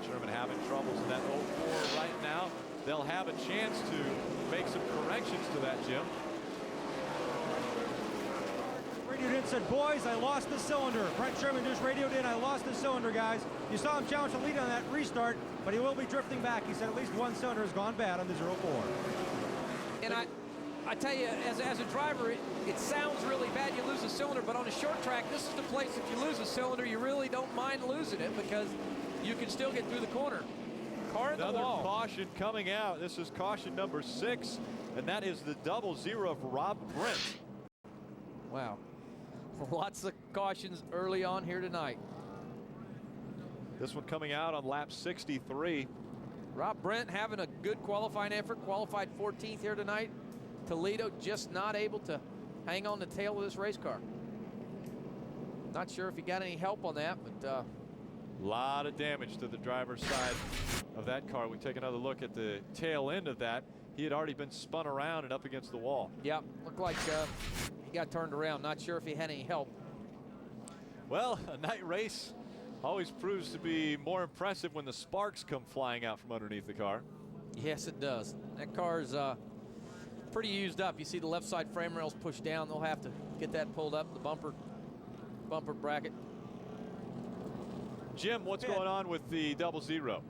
Sherman having troubles in that 04 right now. They'll have a chance to make some corrections to that, Jim. Radioed in, said, boys, I lost the cylinder. Brent Sherman just radioed in, I lost the cylinder, guys. You saw him challenge the lead on that restart, but he will be drifting back. He said at least one cylinder has gone bad on the 04. And I tell you, as a driver, it sounds really bad you lose a cylinder, but on a short track, this is the place if you lose a cylinder, you really don't mind losing it because you can still get through the corner. Car in the wall. Another caution coming out. This is caution number 6, and that is the 00 of Rob Brent. Wow. Lots of cautions early on here tonight. This one coming out on lap 63. Rob Brent having a good qualifying effort, qualified 14th here tonight. Toledo just not able to hang on the tail of this race car. Not sure if he got any help on that, but a lot of damage to the driver's side of that car. We take another look at the tail end of that. He had already been spun around and up against the wall. Yeah, looked like he got turned around. Not sure if he had any help. Well, a night race always proves to be more impressive when the sparks come flying out from underneath the car. Yes, it does. That car's pretty used up. You see the left side frame rails pushed down. They'll have to get that pulled up, the bumper bracket. Jim, what's going on with the 00?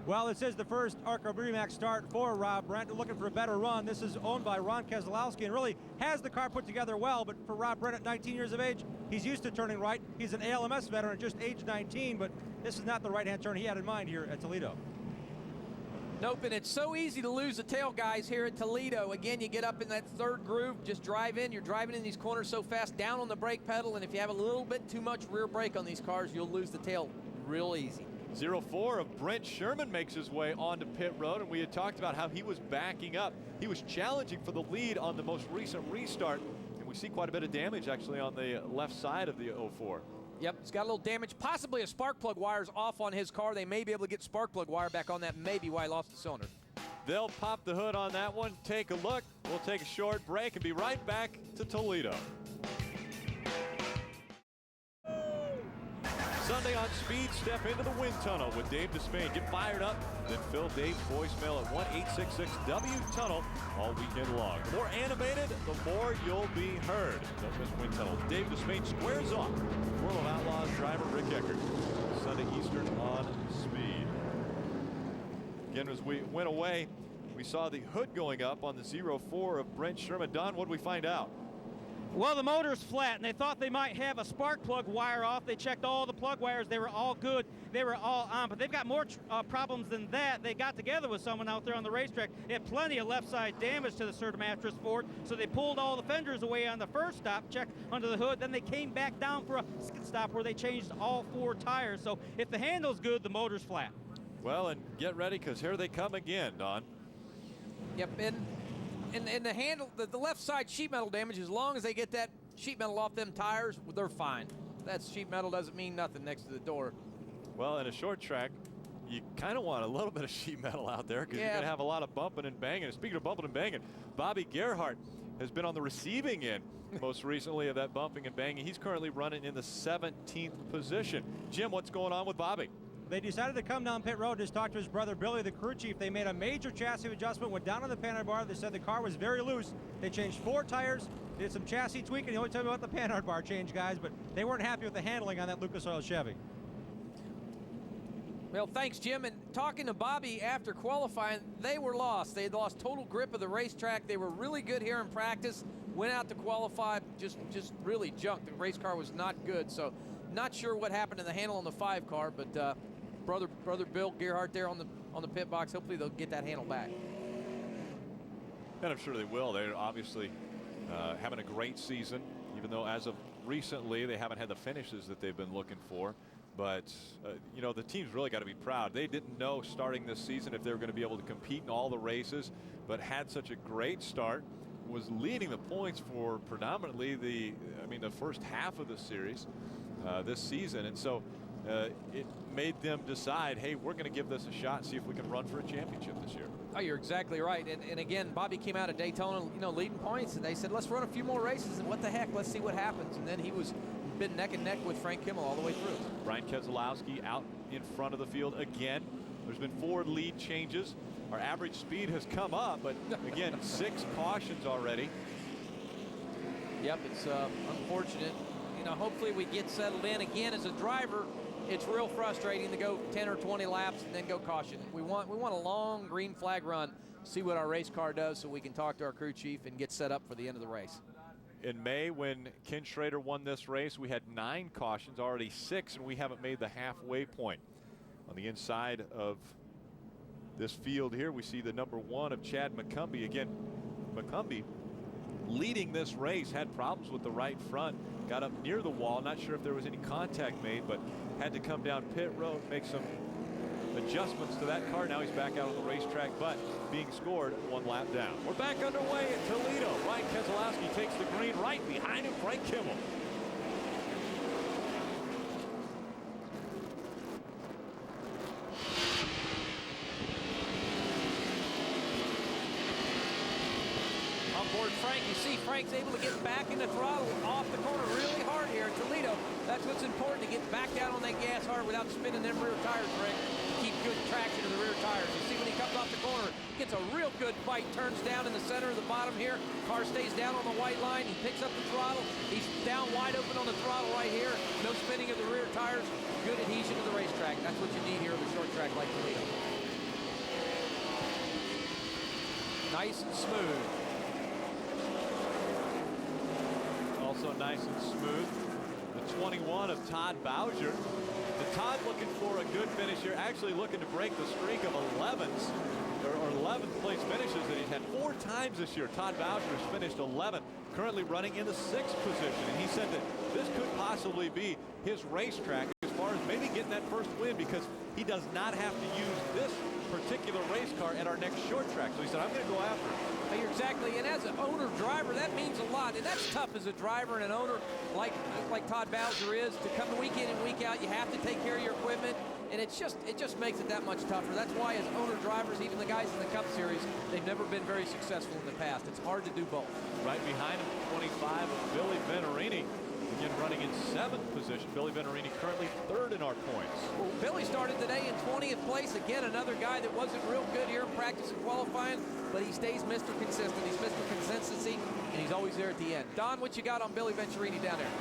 Well, this is the first ARCA REMAX start for Rob Brent. Looking for a better run. This is owned by Ron Keselowski and really has the car put together well, but for Rob Brent at 19 years of age, he's used to turning right. He's an ALMS veteran, just age 19, but this is not the right-hand turn he had in mind here at Toledo. Nope, and it's so easy to lose the tail, guys, here at Toledo. Again, you get up in that third groove, just drive in. You're driving in these corners so fast, down on the brake pedal, and if you have a little bit too much rear brake on these cars, you'll lose the tail real easy. 04 of Brent Sherman makes his way onto pit road, and we had talked about how he was backing up. He was challenging for the lead on the most recent restart, and we see quite a bit of damage actually on the left side of the 04. Yep, he's got a little damage. Possibly a spark plug wire's off on his car. They may be able to get spark plug wire back on that, maybe why he lost the cylinder. They'll pop the hood on that one, take a look. We'll take a short break and be right back to Toledo. Sunday on Speed, step into the wind tunnel with Dave Despain. Get fired up, then fill Dave's voicemail at 1-866-W-TUNNEL all weekend long. The more animated, the more you'll be heard. Don't miss Wind Tunnel. Dave Despain squares off World of Outlaws driver Rick Eckert. Sunday Eastern on Speed. Again, as we went away, we saw the hood going up on the 04 of Brent Sherman. Don, what did we find out? Well, the motor's flat, and they thought they might have a spark plug wire off. They checked all the plug wires. They were all good. They were all on, but they've got more problems than that. They got together with someone out there on the racetrack. They had plenty of left side damage to the Serta Mattress Ford, so they pulled all the fenders away on the first stop, checked under the hood. Then they came back down for a second stop where they changed all 4 tires. So if the handle's good, the motor's flat. Well, and get ready, because here they come again, Don. Yep, and the handle, the left side sheet metal damage, as long as they get that sheet metal off them tires, they're fine. That sheet metal doesn't mean nothing next to the door. Well, in a short track, you kind of want a little bit of sheet metal out there, because you're going to have a lot of bumping and banging. And speaking of bumping and banging, Bobby Gerhart has been on the receiving end most recently of that bumping and banging. He's currently running in the 17th position. Jim, what's going on with Bobby? They decided to come down pit road, just talk to his brother Billy, the crew chief. They made a major chassis adjustment, went down on the Panhard bar. They said the car was very loose. They changed 4 tires, did some chassis tweaking. They only told me about the Panhard bar change, guys, but they weren't happy with the handling on that Lucas Oil Chevy. Well, thanks, Jim. And talking to Bobby after qualifying, they were lost. They had lost total grip of the racetrack. They were really good here in practice. Went out to qualify, just really junked. The race car was not good, so not sure what happened to the handle on the 5 car, but brother Bill Gerhart there on the pit box. Hopefully they'll get that handle back. And I'm sure they will. They're obviously having a great season, even though as of recently they haven't had the finishes that they've been looking for. But, you know, the team's really got to be proud. They didn't know starting this season if they were going to be able to compete in all the races, but had such a great start, was leading the points for predominantly the first half of the series this season. And so it made them decide, hey, we're going to give this a shot and see if we can run for a championship this year. Oh, you're exactly right. And again, Bobby came out of Daytona, leading points, and they said, let's run a few more races, and what the heck, let's see what happens. And then he was been neck and neck with Frank Kimmel all the way through. Brian Keselowski out in front of the field again. There's been 4 lead changes. Our average speed has come up, but again, 6 cautions already. Yep, it's unfortunate. Hopefully we get settled in. Again, as a driver, it's real frustrating to go 10 or 20 laps and then go caution. We want a long green flag run, see what our race car does so we can talk to our crew chief and get set up for the end of the race. In May, when Ken Schrader won this race, we had 9 cautions, already 6, and we haven't made the halfway point. On the inside of this field here, we see the number 1 of Chad McCumbee. Again, McCumbee leading this race had problems with the right front, got up near the wall, not sure if there was any contact made, but had to come down pit road, make some adjustments to that car. Now he's back out on the racetrack, but being scored 1 lap down. We're back underway at Toledo. Ryan Keselowski takes the green, right behind him, Frank Kimmel. Frank, you see Frank's able to get back in the throttle off the corner really hard here at Toledo. That's what's important, to get back down on that gas hard without spinning them rear tires, Frank, to keep good traction in the rear tires. You see when he comes off the corner, gets a real good fight, turns down in the center of the bottom here. Car stays down on the white line. He picks up the throttle. He's down wide open on the throttle right here. No spinning of the rear tires. Good adhesion to the racetrack. That's what you need here with a short track like Toledo. Nice and smooth. Also nice and smooth, the 21 of Todd Bowser. The Todd looking for a good finish here, actually looking to break the streak of 11s or 11th place finishes that he's had 4 times this year. Todd Bowser has finished 11th, currently running in the 6th position, and he said that this could possibly be his racetrack as far as maybe getting that first win because he does not have to use this particular race car at our next short track. So he said, I'm going to go after it. You're exactly, and as an owner driver, that means a lot, and that's tough as a driver and an owner like Todd Bowser is, to come week in and week out. You have to take care of your equipment, and it just makes it that much tougher. That's why as owner drivers, even the guys in the Cup Series, they've never been very successful in the past. It's hard to do both. Right behind him, 25 of Billy Venturini. Again, running in 7th position. Billy Venturini currently 3rd in our points. Well, Billy started today in 20th place. Again, another guy that wasn't real good here in practice and qualifying, but he stays Mr. Consistent. He's Mr. Consistency, and he's always there at the end. Don, what you got on Billy Venturini down there?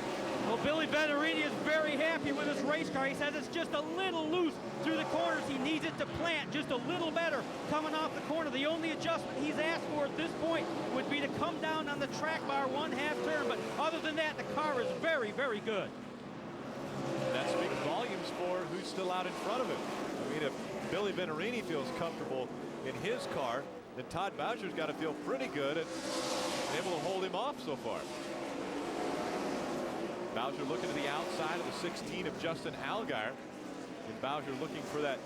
Well, Billy Venturini is very happy with his race car. He says it's just a little loose through the corners. He needs it to plant just a little better coming off the corner. The only adjustment he's asked for at this point would be to come down on the track bar 1/2 turn. But other than that, the car is very, very good. That speaks volumes for who's still out in front of him. I mean, if Billy Venturini feels comfortable in his car, then Todd Bowser's got to feel pretty good at able to hold him off so far. Bowser looking to the outside of the 16 of Justin Allgaier. And Bowser looking for that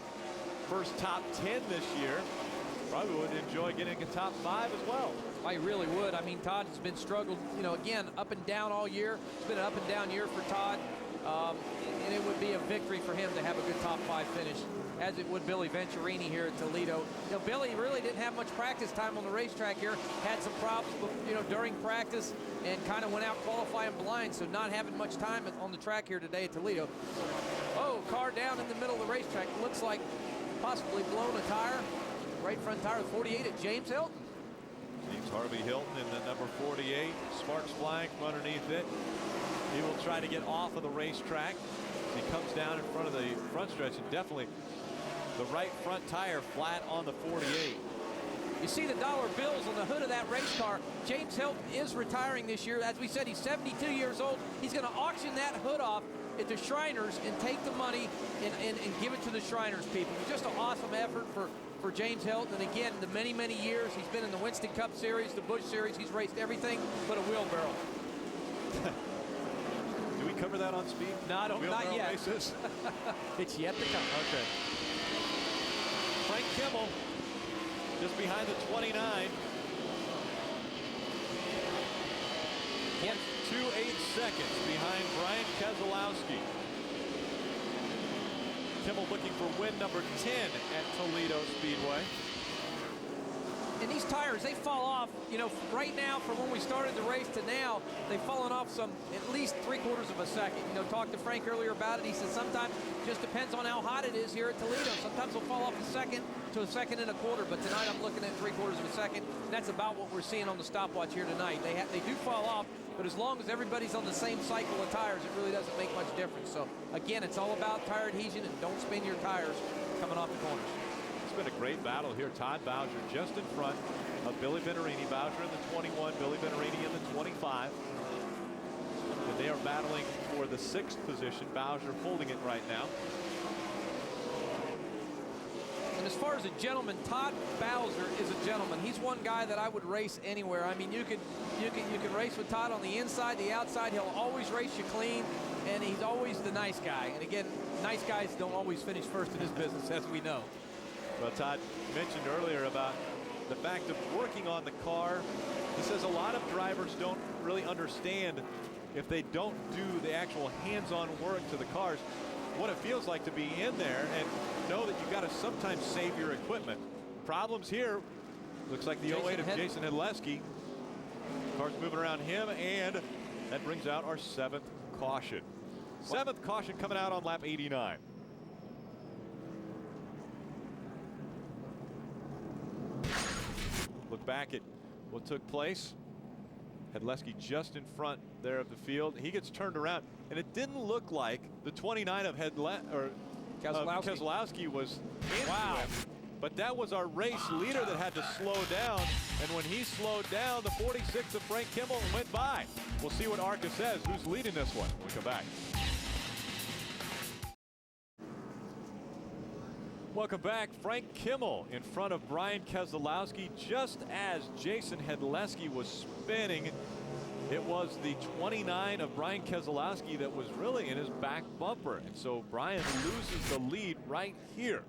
first top 10 this year. Probably would enjoy getting a top 5 as well. I really would. I mean, Todd has been struggled, you know, again, up and down all year. It's been an up and down year for Todd. And it would be a victory for him to have a good top 5 finish, as it would Billy Venturini here at Toledo. You know, Billy really didn't have much practice time on the racetrack here. Had some problems, you know, during practice, and kind of went out qualifying blind, so not having much time on the track here today at Toledo. Oh, car down in the middle of the racetrack. Looks like possibly blown a tire. Right front tire, 48 at James Hilton. James Harvey Hilton in the number 48. Sparks flying from underneath it. He will try to get off of the racetrack. He comes down in front of the front stretch, and definitely the right front tire flat on the 48. You see the dollar bills on the hood of that race car. James Hilton is retiring this year. As we said, he's 72 years old. He's going to auction that hood off at the Shriners and take the money and give it to the Shriners people. Just an awesome effort for James Hilton. And again, the many, many years he's been in the Winston Cup Series, the Busch Series. He's raced everything but a wheelbarrow. Do we cover that on Speed? No, not yet. Races? It's yet to come. Okay. Frank Kimmel just behind the 29. 2.8 seconds behind Brian Keselowski. Kimmel looking for win number 10 at Toledo Speedway. And these tires, they fall off, you know, right now from when we started the race to now, they've fallen off at least 3/4 of a second. You know, talked to Frank earlier about it. He said sometimes it just depends on how hot it is here at Toledo. Sometimes they'll fall off a second to a 1.25 seconds. But tonight I'm looking at 3/4 of a second. And that's about what we're seeing on the stopwatch here tonight. They do fall off, but as long as everybody's on the same cycle of tires, it really doesn't make much difference. So again, it's all about tire adhesion, and don't spin your tires coming off the corners. It's been a great battle here. Todd Bowser just in front of Billy Venturini. Bowser in the 21, Billy Venturini in the 25. And they are battling for the 6th position. Bowser holding it right now. And as far as a gentleman, Todd Bowser is a gentleman. He's one guy that I would race anywhere. I mean, you could race with Todd on the inside, the outside. He'll always race you clean, and he's always the nice guy. And again, nice guys don't always finish first in this business, as we know. Well, Todd mentioned earlier about the fact of working on the car. He says a lot of drivers don't really understand, if they don't do the actual hands-on work to the cars, what it feels like to be in there and know that you've got to sometimes save your equipment. Problems here. Looks like the 08 of Jason Hedleski. Car's moving around him, and that brings out our 7th caution. 7th caution coming out on lap 89. Look back at what took place. Hedleski just in front there of the field. He gets turned around, and it didn't look like the 29 of Keselowski was into him. But that was our race leader that had to slow down, and when he slowed down, the 46 of Frank Kimmel went by. We'll see what ARCA says. Who's leading this one when we come back? Welcome back. Frank Kimmel in front of Brian Keselowski just as Jason Hedleski was spinning. It was the 29 of Brian Keselowski that was really in his back bumper. And so Brian loses the lead right here.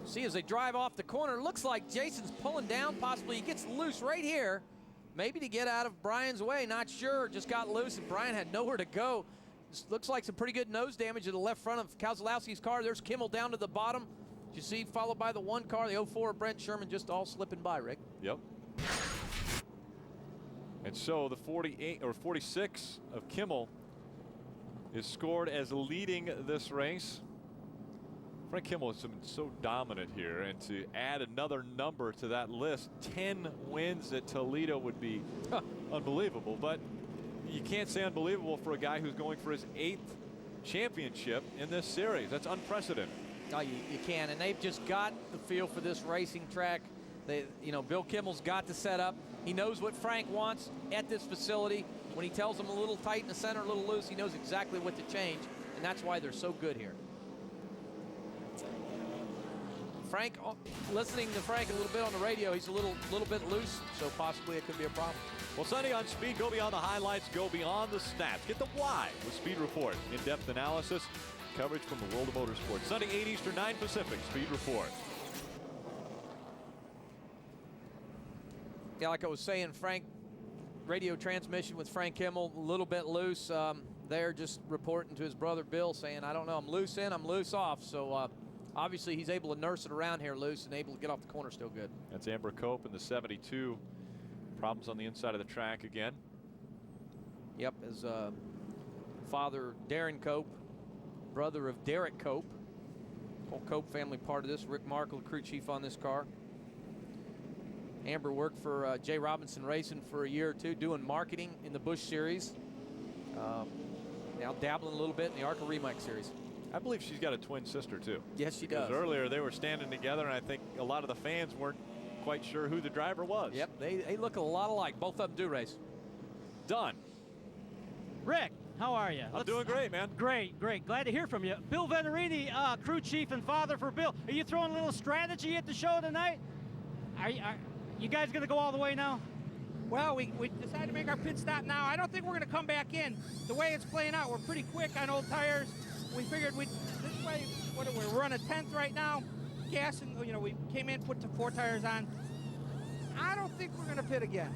See, as they drive off the corner, looks like Jason's pulling down. Possibly he gets loose right here. Maybe to get out of Brian's way, not sure. Just got loose, and Brian had nowhere to go. This looks like some pretty good nose damage to the left front of Keselowski's car. There's Kimmel down to the bottom. You see, followed by the 1 car, the 04 Brent Sherman, just all slipping by, Rick. Yep. And so the 48 or 46 of Kimmel is scored as leading this race. Frank Kimmel has been so dominant here, and to add another number to that list, 10 wins at Toledo would be unbelievable. But you can't say unbelievable for a guy who's going for his 8th championship in this series. That's unprecedented. Oh, you can, and they've just got the feel for this racing track. They, you know, Bill Kimmel's got the setup. He knows what Frank wants at this facility. When he tells him a little tight in the center, a little loose, he knows exactly what to change, and that's why they're so good here. Frank, listening to Frank a little bit on the radio, he's a little bit loose, so possibly it could be a problem. Well, Sunday on Speed, go beyond the highlights, go beyond the stats. Get the why with Speed Report. In-depth analysis, coverage from the world of motorsports. Sunday, 8 Eastern, 9 Pacific, Speed Report. Yeah, like I was saying, Frank, radio transmission with Frank Kimmel, a little bit loose. They're just reporting to his brother Bill saying, I don't know, I'm loose in, I'm loose off. So obviously he's able to nurse it around here loose and able to get off the corner still good. That's Amber Cope in the 72. Problems on the inside of the track again. Yep, his father Darren Cope, brother of Derek Cope. Whole Cope family part of this. Rick Markle, crew chief on this car. Amber worked for Jay Robinson Racing for a year or two, doing marketing in the Busch Series. Now dabbling a little bit in the ARCA Remake Series. I believe she's got a twin sister, too. Yes, she does. Because earlier they were standing together, and I think a lot of the fans weren't quite sure who the driver was. Yep, they look a lot alike. Both of them do race. Done. Rick, how are you? I'm doing great, man. Great, great. Glad to hear from you. Bill Venturini, crew chief and father for Bill. Are you throwing a little strategy at the show tonight? Are you guys going to go all the way now? Well, we decided to make our pit stop now. I don't think we're going to come back in. The way it's playing out, we're pretty quick on old tires. We figured this way, we're running 10th right now. Gas, and you know, we came in, put the 4 tires on. I don't think we're going to pit again.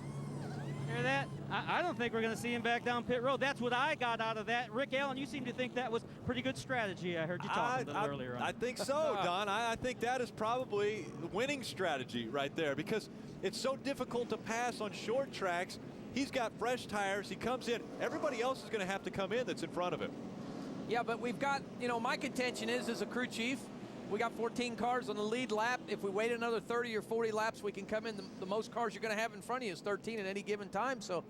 Hear that? I don't think we're going to see him back down pit road. That's what I got out of that. Rick Allen, you seem to think that was pretty good strategy. I heard you talking earlier on. I think so, Don. I think that is probably the winning strategy right there, because it's so difficult to pass on short tracks. He's got fresh tires. He comes in. Everybody else is going to have to come in that's in front of him. Yeah, but we've got, you know, my contention is, as a crew chief, we got 14 cars on the lead lap. If we wait another 30 or 40 laps, we can come in. The most cars you're going to have in front of you is 13 at any given time. So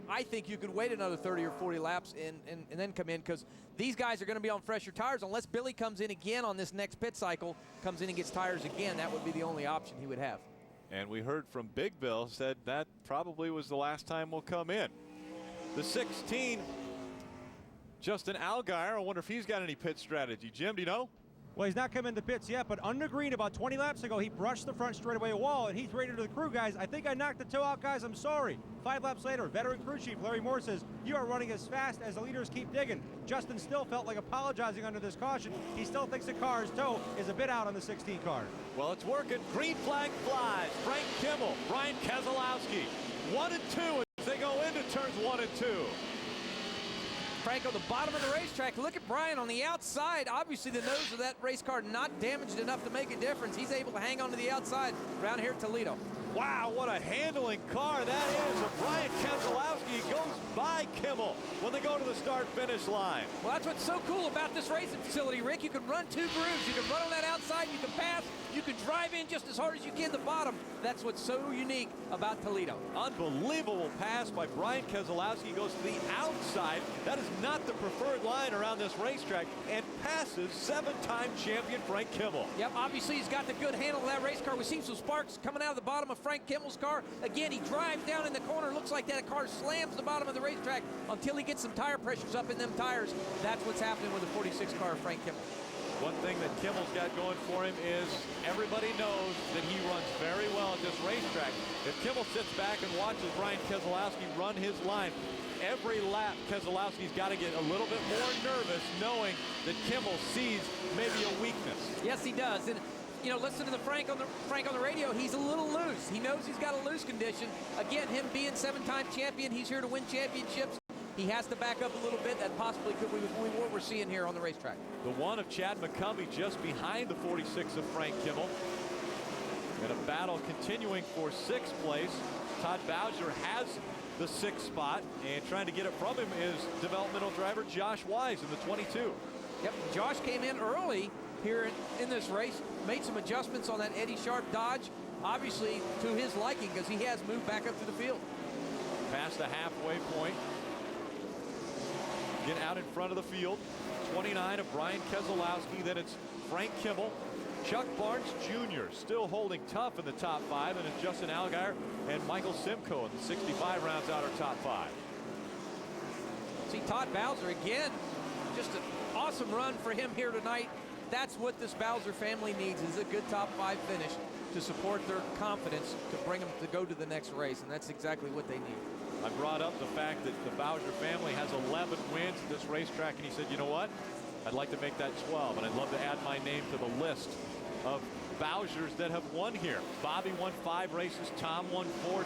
I think you could wait another 30 or 40 laps and then come in, because these guys are going to be on fresher tires. Unless Billy comes in again on this next pit cycle, comes in and gets tires again, that would be the only option he would have. And we heard from Big Bill, said that probably was the last time we'll come in. The 16, Justin Allgaier. I wonder if he's got any pit strategy. Jim, do you know? Well, he's not coming to pits yet, but under green about 20 laps ago, he brushed the front straightaway wall, and he's rated to the crew guys. I think I knocked the toe out, guys. I'm sorry. 5 laps later, veteran crew chief Larry Moore says, you are running as fast as the leaders keep digging. Justin still felt like apologizing under this caution. He still thinks the car's toe is a bit out on the 16 car. Well, it's working. Green flag flies. Frank Kimmel, Brian Keselowski, 1 and 2 as they go into turns 1 and 2. Frank on the bottom of the racetrack. Look at Brian on the outside. Obviously, the nose of that race car not damaged enough to make a difference. He's able to hang on to the outside around here at Toledo. Wow, what a handling car that is. Brian Keselowski goes by Kimmel when they go to the start-finish line. Well, that's what's so cool about this racing facility, Rick. You can run 2 grooves. You can run on that outside. You can pass. You can drive in just as hard as you can the bottom. That's what's so unique about Toledo. Unbelievable pass by Brian Keselowski. Goes to the outside. That is not the preferred line around this racetrack, and passes 7-time champion Frank Kimmel. Yep, obviously he's got the good handle of that race car. We've seen some sparks coming out of the bottom of Frank Kimmel's car. Again, he drives down in the corner. Looks like that car slams the bottom of the racetrack until he gets some tire pressures up in them tires. That's what's happening with the 46 car of Frank Kimmel. One thing that Kimmel's got going for him is everybody knows that he runs very well at this racetrack. If Kimmel sits back and watches Brian Keselowski run his line, every lap Keselowski's got to get a little bit more nervous knowing that Kimmel sees maybe a weakness. Yes, he does. And you know, listen to Frank on the radio. He's a little loose. He knows he's got a loose condition. Again, him being 7-time champion, he's here to win championships. He has to back up a little bit. That possibly could be what we're seeing here on the racetrack. The one of Chad McCumbee just behind the 46 of Frank Kimmel. And a battle continuing for 6th place. Todd Bowser has the 6th spot, and trying to get it from him is developmental driver Josh Wise in the 22. Yep, Josh came in early here in this race, made some adjustments on that Eddie Sharp Dodge, obviously to his liking because he has moved back up to the field. Past the halfway point. Get out in front of the field. 29 of Brian Keselowski. Then it's Frank Kimmel. Chuck Barnes Jr. still holding tough in the top 5. And it's Justin Allgaier and Michael Simcoe in the 65 rounds out our top 5. See Todd Bowser again. Just an awesome run for him here tonight. That's what this Bowser family needs, is a good top 5 finish to support their confidence to bring them to go to the next race. And that's exactly what they need. I brought up the fact that the Bowser family has 11 wins at this racetrack, and he said, you know what? I'd like to make that 12, and I'd love to add my name to the list of Bowsers that have won here. Bobby won 5 races, Tom won 4,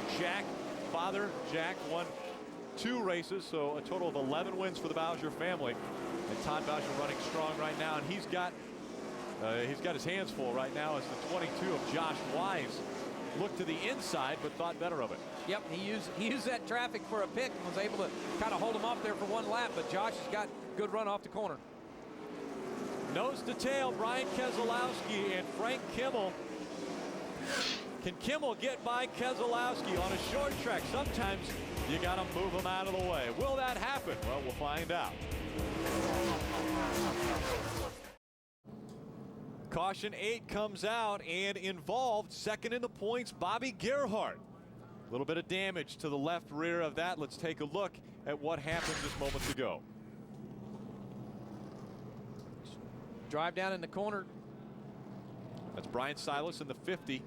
father Jack won 2 races, so a total of 11 wins for the Bowser family. And Todd Bowser running strong right now, and he's got his hands full right now as the 22 of Josh Wise looked to the inside but thought better of it. Yep, he used that traffic for a pick and was able to kind of hold him off there for 1 lap, but Josh has got good run off the corner. Nose to tail, Brian Keselowski and Frank Kimmel. Can Kimmel get by Keselowski on a short track? Sometimes you got to move him out of the way. Will that happen? Well, we'll find out. Caution 8 comes out, and involved, second in the points, Bobby Gerhart. A little bit of damage to the left rear of that. Let's take a look at what happened just moments ago. Drive down in the corner. That's Brian Silas in the 50.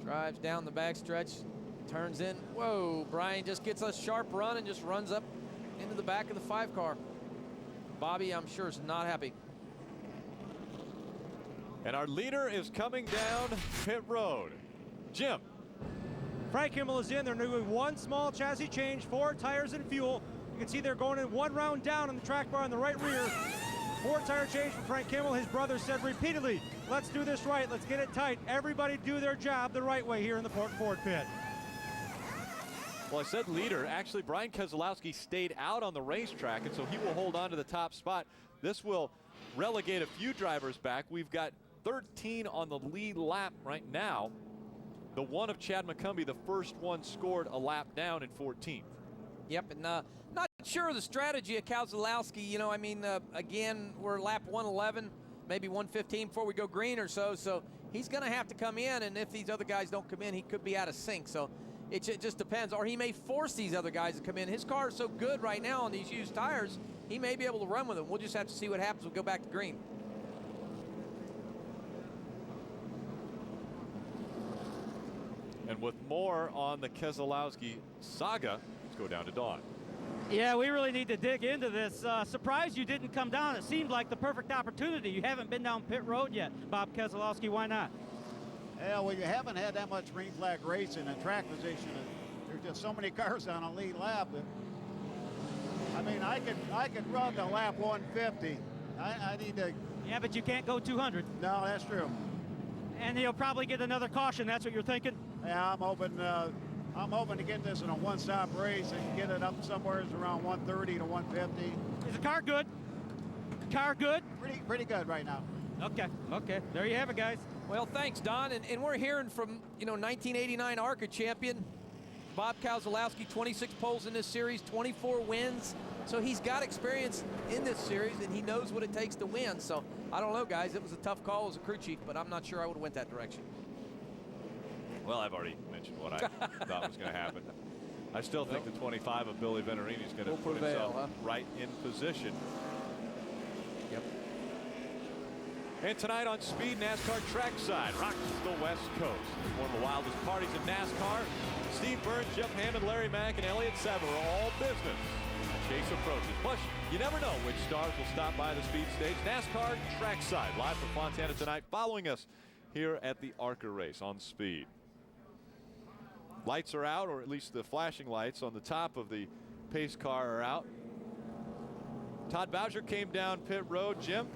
Drives down the backstretch, turns in. Whoa, Brian just gets a sharp run and just runs up into the back of the 5 car. Bobby, I'm sure, is not happy. And our leader is coming down pit road. Jim. Frank Kimmel is in. They're doing 1 small chassis change, 4 tires and fuel. You can see they're going in 1 round down on the track bar in the right rear. 4 tire change for Frank Kimmel. His brother said repeatedly, let's do this right. Let's get it tight. Everybody do their job the right way here in the Ford pit. Well, I said leader. Actually, Brian Keselowski stayed out on the racetrack, and so he will hold on to the top spot. This will relegate a few drivers back. We've got 13 on the lead lap right now. The one of Chad McCumbee, the first one, scored a lap down in 14th. Yep, and not sure of the strategy of Keselowski. You know, I mean, again, we're lap 111, maybe 115 before we go green or so. So he's going to have to come in, and if these other guys don't come in, he could be out of sync. So it just depends. Or he may force these other guys to come in. His car is so good right now on these used tires, he may be able to run with them. We'll just have to see what happens. We'll go back to green. And with more on the Keselowski saga, let's go down to Dawn. Yeah, we really need to dig into this. Surprised you didn't come down. It seemed like the perfect opportunity. You haven't been down pit road yet. Bob Keselowski, why not? Yeah, well, you haven't had that much green flag racing and track position. There's just so many cars on a lead lap. I mean, I could run to lap 150. I need to. Yeah, but you can't go 200. No, that's true. And you'll probably get another caution. That's what you're thinking? Yeah, I'm hoping to get this in a one-stop race and get it up somewhere around 130 to 150. Is the car good? Car good? Pretty good right now. Okay. There you have it, guys. Well, thanks, Don. And we're hearing from, 1989 ARCA champion Bob Keselowski, 26 poles in this series, 24 wins. So he's got experience in this series, and he knows what it takes to win. So I don't know, guys. It was a tough call as a crew chief, but I'm not sure I would have went that direction. Well, I've already mentioned what I thought was going to happen. I still think the 25 of Billy Venturini is going to put himself right in position. Yep. And tonight on Speed NASCAR Trackside, rocks the West Coast. One of the wildest parties in NASCAR. Steve Burns, Jeff Hammond, Larry Mack, and Elliott Sadler are all business. Chase approaches. Plus, you never know which stars will stop by the speed stage. NASCAR Trackside, live from Fontana tonight, following us here at the ARCA race on Speed. Lights are out, or at least the flashing lights on the top of the pace car are out. Todd Bowser came down pit road. Jim?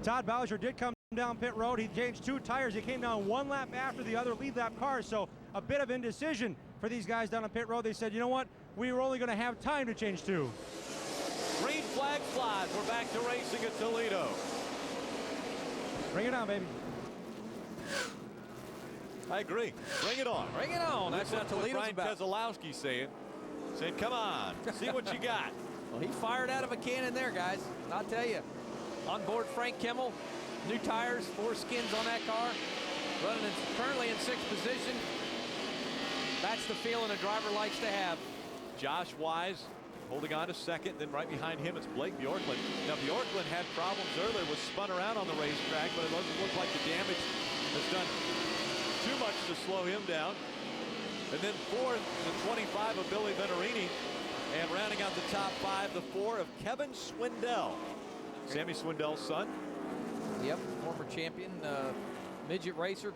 Todd Bowser did come down pit road. He changed 2 tires. He came down 1 lap after the other lead lap cars, so a bit of indecision for these guys down on pit road. They said, you know what, we were only going to have time to change 2. Green flag flies. We're back to racing at Toledo. Bring it on, baby. I agree. Bring it on. Bring it on. That's what Toledo's Brian about. Keselowski saying, come on, see what you got. Well, he fired out of a cannon there, guys. I'll tell you. On board Frank Kimmel, new tires, 4 skins on that car, running currently in 6th position. That's the feeling a driver likes to have. Josh Wise holding on to 2nd, then right behind him it's Blake Bjorklund. Now Bjorklund had problems earlier, was spun around on the racetrack, but it doesn't look like the damage has done too much to slow him down. And then 4th, the 25 of Billy Venturini, and rounding out the top 5, the 4 of Kevin Swindell. Sammy Swindell's son. Yep, former champion, midget racer.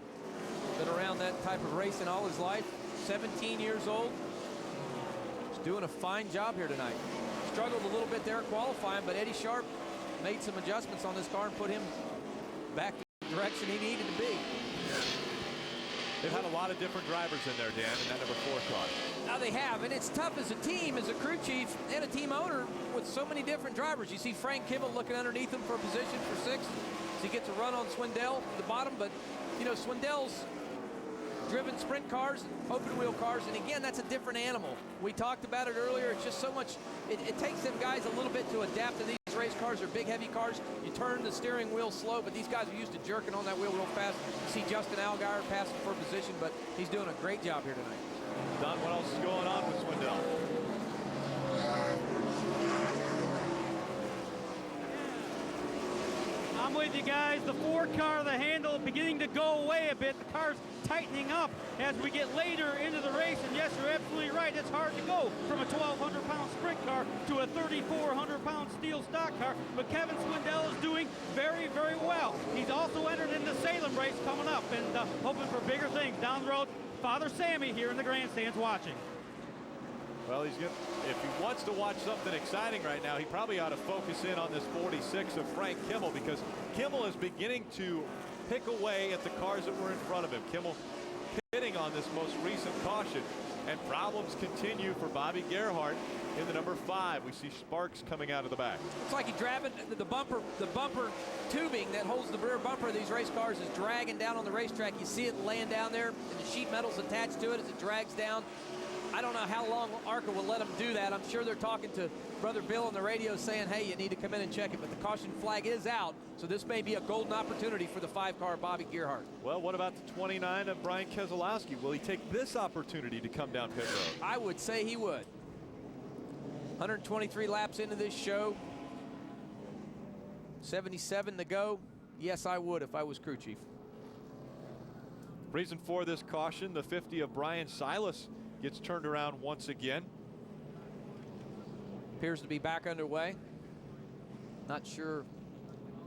Been around that type of racing all his life. 17 years old. He's doing a fine job here tonight. Struggled a little bit there qualifying, but Eddie Sharp made some adjustments on this car and put him back the direction he needed to be. They've had a lot of different drivers in there, Dan, in that number 4 car. Now they have, and it's tough as a team, as a crew chief and a team owner with so many different drivers. You see Frank Kimmel looking underneath him for a position for 6th. So he gets a run on Swindell at the bottom, but you know, Swindell's driven sprint cars, open wheel cars, and again, that's a different animal. We talked about it earlier. It's just so much, it takes them guys a little bit to adapt to these race cars. They're big, heavy cars. You turn the steering wheel slow, but these guys are used to jerking on that wheel real fast. You see Justin Allgaier passing for position, but he's doing a great job here tonight. Don, what else is going on with Swindell? I'm with you guys. The 4 car, the handle beginning to go away a bit. The car's tightening up as we get later into the race. And yes, you're absolutely right. It's hard to go from a 1,200-pound sprint car to a 3,400-pound steel stock car. But Kevin Swindell is doing very, very well. He's also entered in the Salem race coming up and hoping for bigger things down the road. Father Sammy here in the grandstands watching. Well, if he wants to watch something exciting right now, he probably ought to focus in on this 46 of Frank Kimmel, because Kimmel is beginning to pick away at the cars that were in front of him. Kimmel pitting on this most recent caution, and problems continue for Bobby Gerhart in the number 5. We see sparks coming out of the back. It's like he's driving the bumper tubing that holds the rear bumper of these race cars is dragging down on the racetrack. You see it laying down there, and the sheet metal's attached to it as it drags down. I don't know how long ARCA will let them do that. I'm sure they're talking to Brother Bill on the radio saying, hey, you need to come in and check it. But the caution flag is out, so this may be a golden opportunity for the 5-car Bobby Gerhart. Well, what about the 29 of Brian Keselowski? Will he take this opportunity to come down pit road? I would say he would. 123 laps into this show. 77 to go. Yes, I would if I was crew chief. Reason for this caution, the 50 of Brian Silas gets turned around once again. Appears to be back underway. Not sure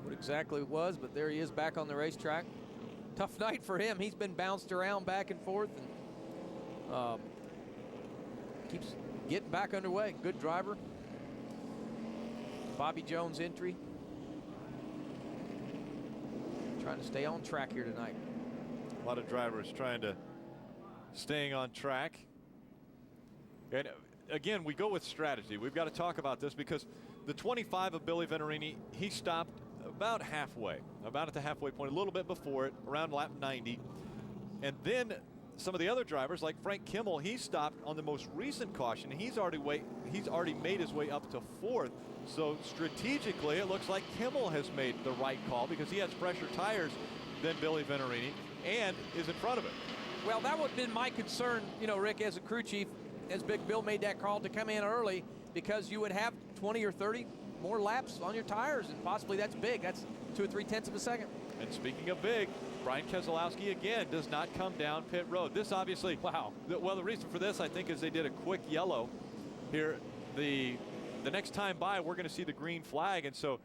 what exactly it was, but there he is back on the racetrack. Tough night for him. He's been bounced around back and forth and keeps getting back underway. Good driver. Bobby Jones entry. Trying to stay on track here tonight. A lot of drivers trying to staying on track. And again, we go with strategy. We've got to talk about this because the 25 of Billy Venturini, he stopped about halfway, about at the halfway point, a little bit before it, around lap 90. And then some of the other drivers, like Frank Kimmel, he stopped on the most recent caution. He's already made his way up to 4th. So strategically, it looks like Kimmel has made the right call because he has fresher tires than Billy Venturini and is in front of it. Well, that would have been my concern, you know, Rick, as a crew chief, as Big Bill made that call to come in early, because you would have 20 or 30 more laps on your tires, and possibly that's big. That's 2 or 3 tenths of a second. And speaking of big, Brian Keselowski again does not come down pit road. This obviously, wow. Well, the reason for this, I think, is they did a quick yellow here. The next time by, we're going to see the green flag, and so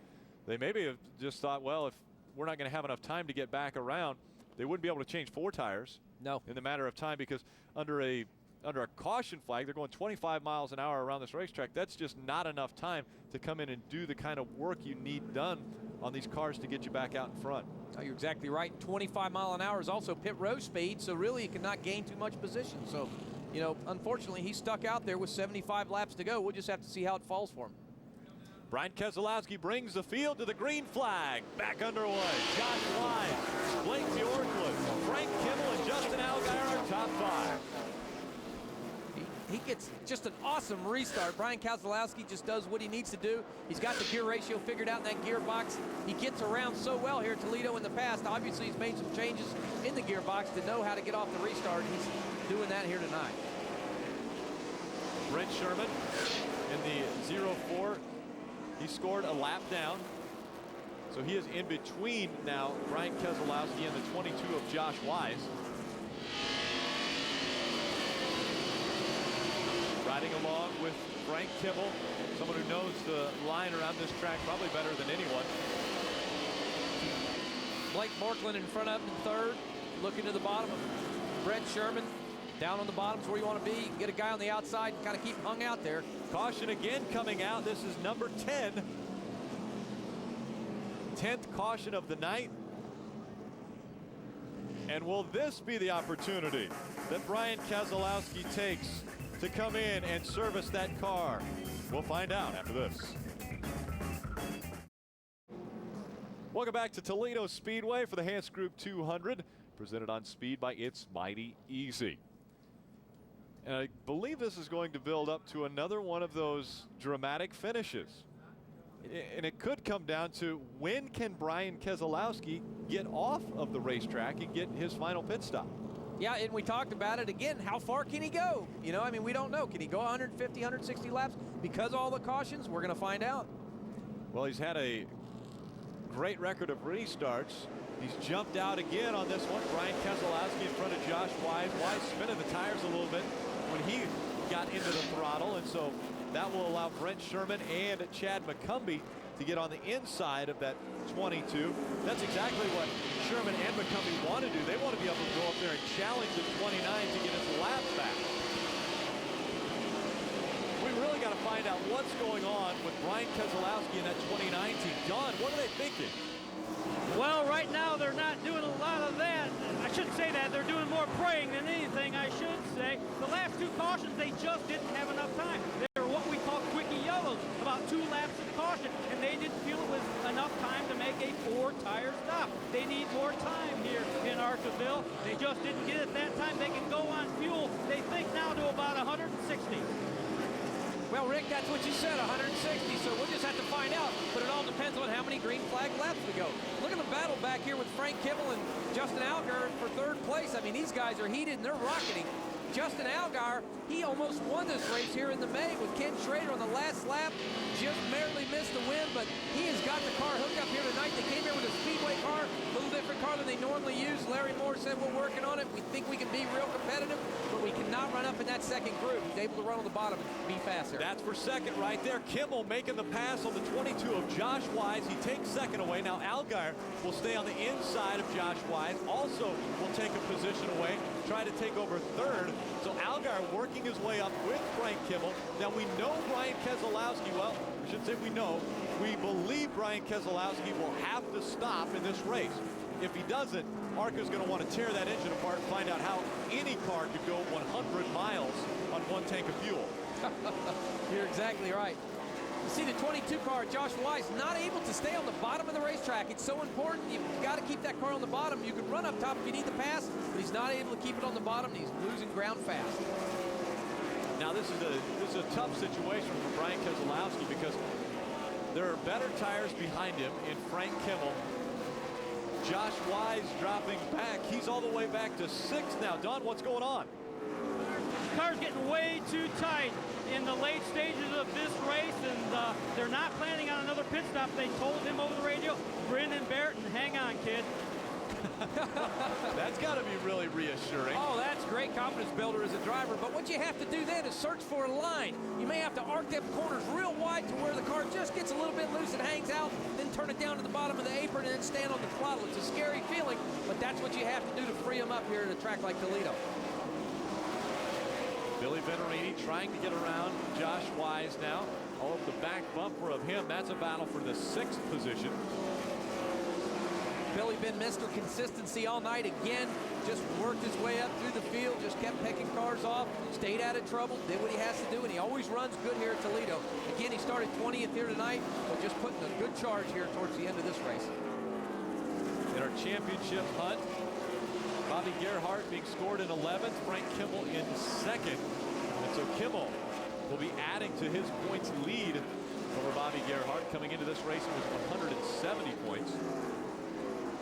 they maybe have just thought, well, if we're not going to have enough time to get back around, they wouldn't be able to change 4 tires. No. In the matter of time, because under a caution flag, they're going 25 miles an hour around this racetrack. That's just not enough time to come in and do the kind of work you need done on these cars to get you back out in front. Oh, you're exactly right. 25 mile an hour is also pit road speed, so really you cannot gain too much position. So, you know, unfortunately, he's stuck out there with 75 laps to go. We'll just have to see how it falls for him. Brian Keselowski brings the field to the green flag. Back underway. Josh Wise, Blake Bjorklund, Frank Kimmel, and Justin Allgaier are top 5. He gets just an awesome restart. Brian Keselowski just does what he needs to do. He's got the gear ratio figured out in that gearbox. He gets around so well here at Toledo in the past. Obviously, he's made some changes in the gearbox to know how to get off the restart. He's doing that here tonight. Brent Sherman in the 0-4. He scored a lap down. So he is in between now Brian Keselowski and the 22 of Josh Wise. Riding along with Frank Kimmel, someone who knows the line around this track probably better than anyone. Blake Bjorklund in front of him in third, looking to the bottom of Brent Sherman. Down on the bottom's where you want to be. Get a guy on the outside and kind of keep him hung out there. Caution again coming out. This is number 10. 10th caution of the night. And will this be the opportunity that Brian Keselowski takes to come in and service that car? We'll find out after this. Welcome back to Toledo Speedway for the Hans Group 200, presented on Speed by It's Mighty Easy. And I believe this is going to build up to another one of those dramatic finishes. And it could come down to when can Brian Keselowski get off of the racetrack and get his final pit stop. Yeah, and we talked about it again. How far can he go? You know, I mean, we don't know. Can he go 150, 160 laps? Because of all the cautions, we're going to find out. Well, he's had a great record of restarts. He's jumped out again on this one. Brian Keselowski in front of Josh Wise. Wise spinning the tires a little bit when he got into the throttle, and so that will allow Brent Sherman and Chad McCumbee to get on the inside of that 22. That's exactly what Sherman and McCumbee want to do. They want to be able to go up there and challenge the 29 to get his lap back. We really got to find out what's going on with Brian Keselowski and that 29 team. Don, what are they thinking? Well, right now they're not doing a lot of that. I shouldn't say that. They're doing more praying than anything, I should say. The last 2 cautions, they just didn't have enough time. They were what we call quickie yellows, about 2 laps of caution, and they didn't feel it was enough time to make a 4-tire stop. They need more time here in Arcaville. They just didn't get it that time. They can go on fuel, they think now, to about 160. Well, Rick, that's what you said, 160, so we'll just have to find out. But it all depends on how many green flag laps we go. Look at the battle back here with Frank Kimmel and Justin Allgaier for 3rd place. I mean, these guys are heated and they're rocketing. Justin Allgaier, he almost won this race here in the May with Ken Schrader on the last lap. Just barely missed the win, but he has got the car hooked up here tonight. They came here with a Speedway car, a little different car than they normally use. Larry Moore said, we're working on it. We think we can be real competitive, but we cannot run up in that second group. He's able to run on the bottom and be faster. That's for second right there. Kimmel making the pass on the 22 of Josh Wise. He takes second away. Now Allgaier will stay on the inside of Josh Wise. Also will take a position away, try to take over 3rd. So Allgaier working his way up with Frank Kimmel. Now we know Brian Keselowski, well, I shouldn't say we know, we believe Brian Keselowski will have to stop in this race. If he doesn't, ARCA's going to want to tear that engine apart and find out how any car could go 100 miles on 1 tank of fuel. You're exactly right. You see the 22 car, Josh Wise, not able to stay on the bottom of the racetrack. It's so important. You've got to keep that car on the bottom. You can run up top if you need the pass, but he's not able to keep it on the bottom. He's losing ground fast. Now this is a tough situation for Brian Keselowski because there are better tires behind him in Frank Kimmel. Josh Wise dropping back. He's all the way back to 6th now. Don, what's going on? car's getting way too tight in the late stages of this race, and they're not planning on another pit stop. They told him over the radio, Brendan Barton, hang on, kid. That's got to be really reassuring. Oh, that's great confidence builder as a driver. But what you have to do then is search for a line. You may have to arc them corners real wide to where the car just gets a little bit loose and hangs out, then turn it down to the bottom of the apron and then stand on the throttle. It's a scary feeling, but that's what you have to do to free them up here at a track like Toledo. Billy Venturini trying to get around Josh Wise now. All of the back bumper of him. That's a battle for the 6th position. Billy been Mr. Consistency all night again. Just worked his way up through the field, just kept picking cars off, stayed out of trouble, did what he has to do, and he always runs good here at Toledo. Again, he started 20th here tonight, but just putting a good charge here towards the end of this race. In our championship hunt, Bobby Gerhart being scored in 11th, Frank Kimmel in 2nd. And so Kimmel will be adding to his points lead over Bobby Gerhart. Coming into this race with 170 points.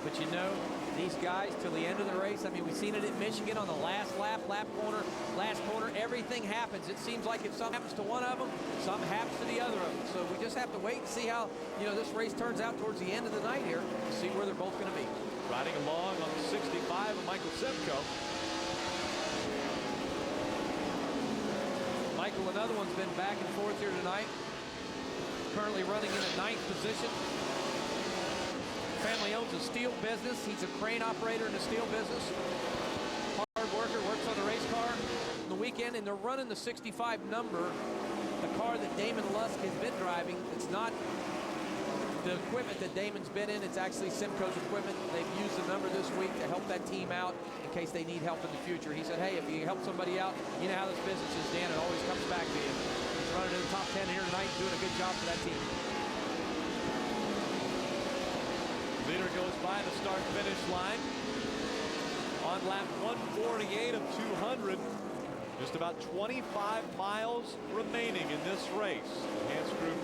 But you know, these guys till the end of the race, I mean, we've seen it at Michigan on the last lap, last corner, everything happens. It seems like if something happens to one of them, something happens to the other of them. So we just have to wait and see how, you know, this race turns out towards the end of the night here to see where they're both going to be. Riding along on the 65 of Michael Simcoe. Michael, another one's been back and forth here tonight. Currently running in the 9th position. Family owns a steel business. He's a crane operator in the steel business. Hard worker, works on the race car on the weekend, and they're running the 65 number, the car that Damon Lusk has been driving. It's not the equipment that Damon's been in. It's actually Simcoe's equipment. They've used the number this week to help that team out in case they need help in the future. He said, hey, if you help somebody out, you know how this business is, Dan. It always comes back to you. He's running in the top 10 here tonight, doing a good job for that team. Leader goes by the start-finish line on lap 148 of 200. Just about 25 miles remaining in this race. Hans Group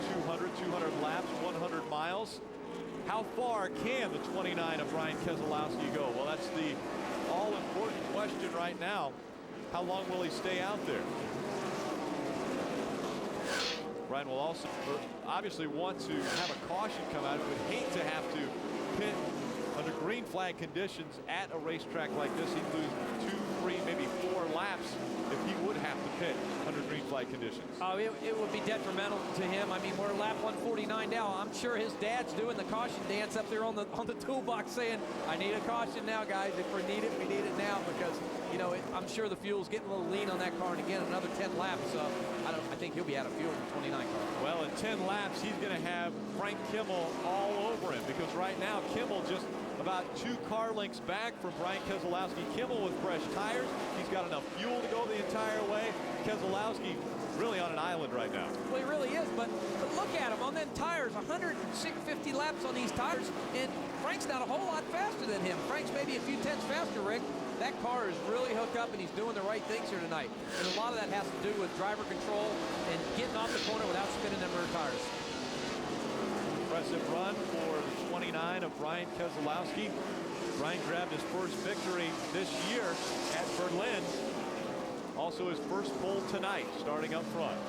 200 laps, 100 miles. How far can the 29 of Brian Keselowski go? Well, that's the all-important question right now. How long will he stay out there? Brian will also obviously want to have a caution come out. He would hate to have to pit under green flag conditions at a racetrack like this. He'd lose 2, 3, maybe 4 laps if he would have to pit under green flag conditions. Oh, it would be detrimental to him. I mean, we're lap 149 now. I'm sure his dad's doing the caution dance up there on the toolbox saying, I need a caution now, guys. If we need it now, because, you know, I'm sure the fuel's getting a little lean on that car. And again, another 10 laps. I think he'll be out of fuel in the 29 car. Well, in 10 laps, he's going to have Frank Kimmel all over him, because right now Kimmel just about 2 car lengths back from Brian Keselowski. Kimmel with fresh tires. He's got enough fuel to go the entire way. Keselowski really on an island right now. Well, he really is, but look at him on them tires. 150 laps on these tires, and Frank's not a whole lot faster than him. Frank's maybe a few tenths faster, Rick. That car is really hooked up, and he's doing the right things here tonight. And a lot of that has to do with driver control and getting off the corner without spinning them rear tires. Impressive run for the 29 of Brian Keselowski. Brian grabbed his first victory this year at Berlin. Also his first pole tonight, starting up front.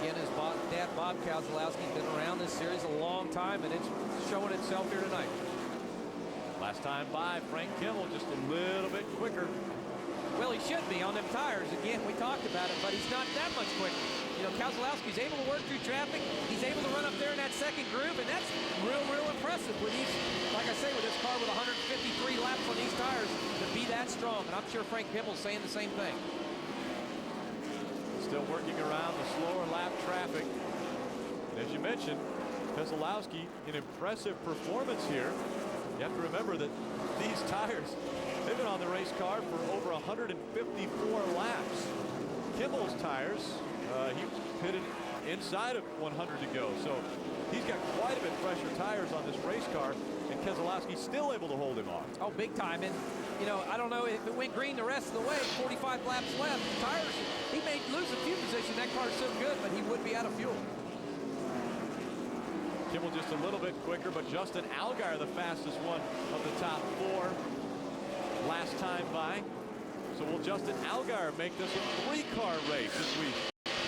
Again, his dad, Bob Keselowski, been around this series a long time, and it's showing itself here tonight. Last time by, Frank Kimmel just a little bit quicker. Well, he should be on them tires. Again, we talked about it, but he's not that much quicker. You know, Keselowski's able to work through traffic. He's able to run up there in that second groove, and that's real impressive with these, like I say, with this car with 153 laps on these tires to be that strong. And I'm sure Frank Kimmel's saying the same thing. Still working around the slower lap traffic. As you mentioned, Keselowski, an impressive performance here. You have to remember that these tires, they've been on the race car for over 154 laps. Kimmel's tires, he pitted inside of 100 to go. So he's got quite a bit fresher tires on this race car, and Keselowski's still able to hold him off. Oh, big time. And, you know, I don't know if it went green the rest of the way, 45 laps left. The tires, he may lose a few positions. That car's so good, but he would be out of fuel. Kimmel just a little bit quicker, but Justin Allgaier the fastest one of the top 4 last time by. So will Justin Allgaier make this a 3-car race as we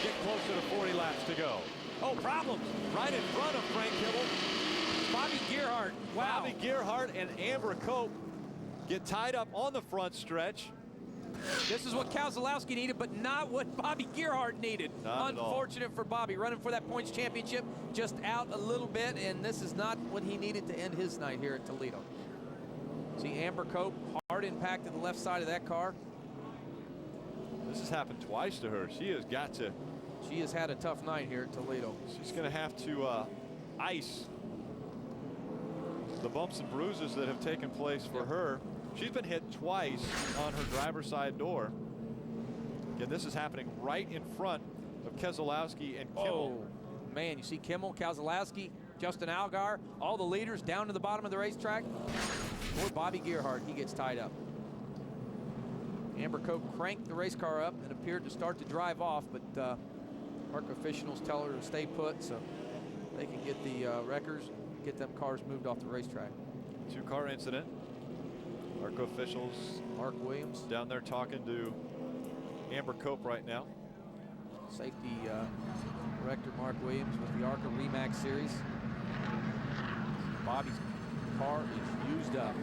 get closer to 40 laps to go? Oh, problems right in front of Frank Kimmel. Bobby Gerhart. Wow. Bobby Gerhart and Amber Cope get tied up on the front stretch. This is what Keselowski needed, but not what Bobby Gerhart needed. Unfortunate for Bobby, running for that points championship, just out a little bit, and this is not what he needed to end his night here at Toledo. See Amber Cope, hard impact to the left side of that car. This has happened twice to her. She has got to. She has had a tough night here at Toledo. She's going to have to ice the bumps and bruises that have taken place for her. She's been hit twice on her driver's side door. Again, this is happening right in front of Keselowski and Kimmel. Oh, man, you see Kimmel, Keselowski, Justin Allgaier, all the leaders down to the bottom of the racetrack. Poor Bobby Gerhart, he gets tied up. Amber Cope cranked the race car up and appeared to start to drive off, but park officials tell her to stay put so they can get the wreckers, get them cars moved off the racetrack. 2-car incident. ARCA officials, Mark Williams, down there talking to Amber Cope right now. Safety director Mark Williams with the ARCA REMAX series. Bobby's car is used up.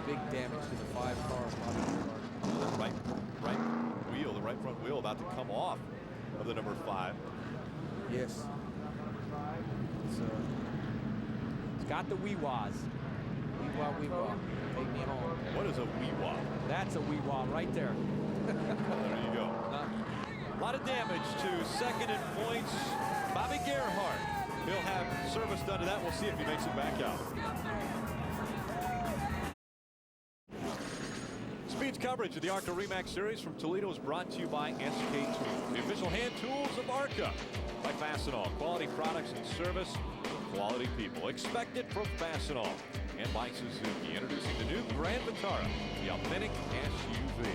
Big damage to the 5-car Bobby Gerhart. Right wheel, the right front wheel about to come off of the number 5. Yes. It's got the wee-wahs. Wee-wah, wee-wah. Take me home. What is a wee-wah? That's a wee-wah right there. There you go. A lot of damage to second in points. Bobby Gerhart. He'll have service done to that. We'll see if he makes it back out. Speed's coverage of the ARCA REMAX Series from Toledo is brought to you by SK Tools, the official hand tools of ARCA. By Fastenal, quality products and service, quality people. Expect it from Fastenal. And by Suzuki, introducing the new Grand Vitara, the authentic SUV.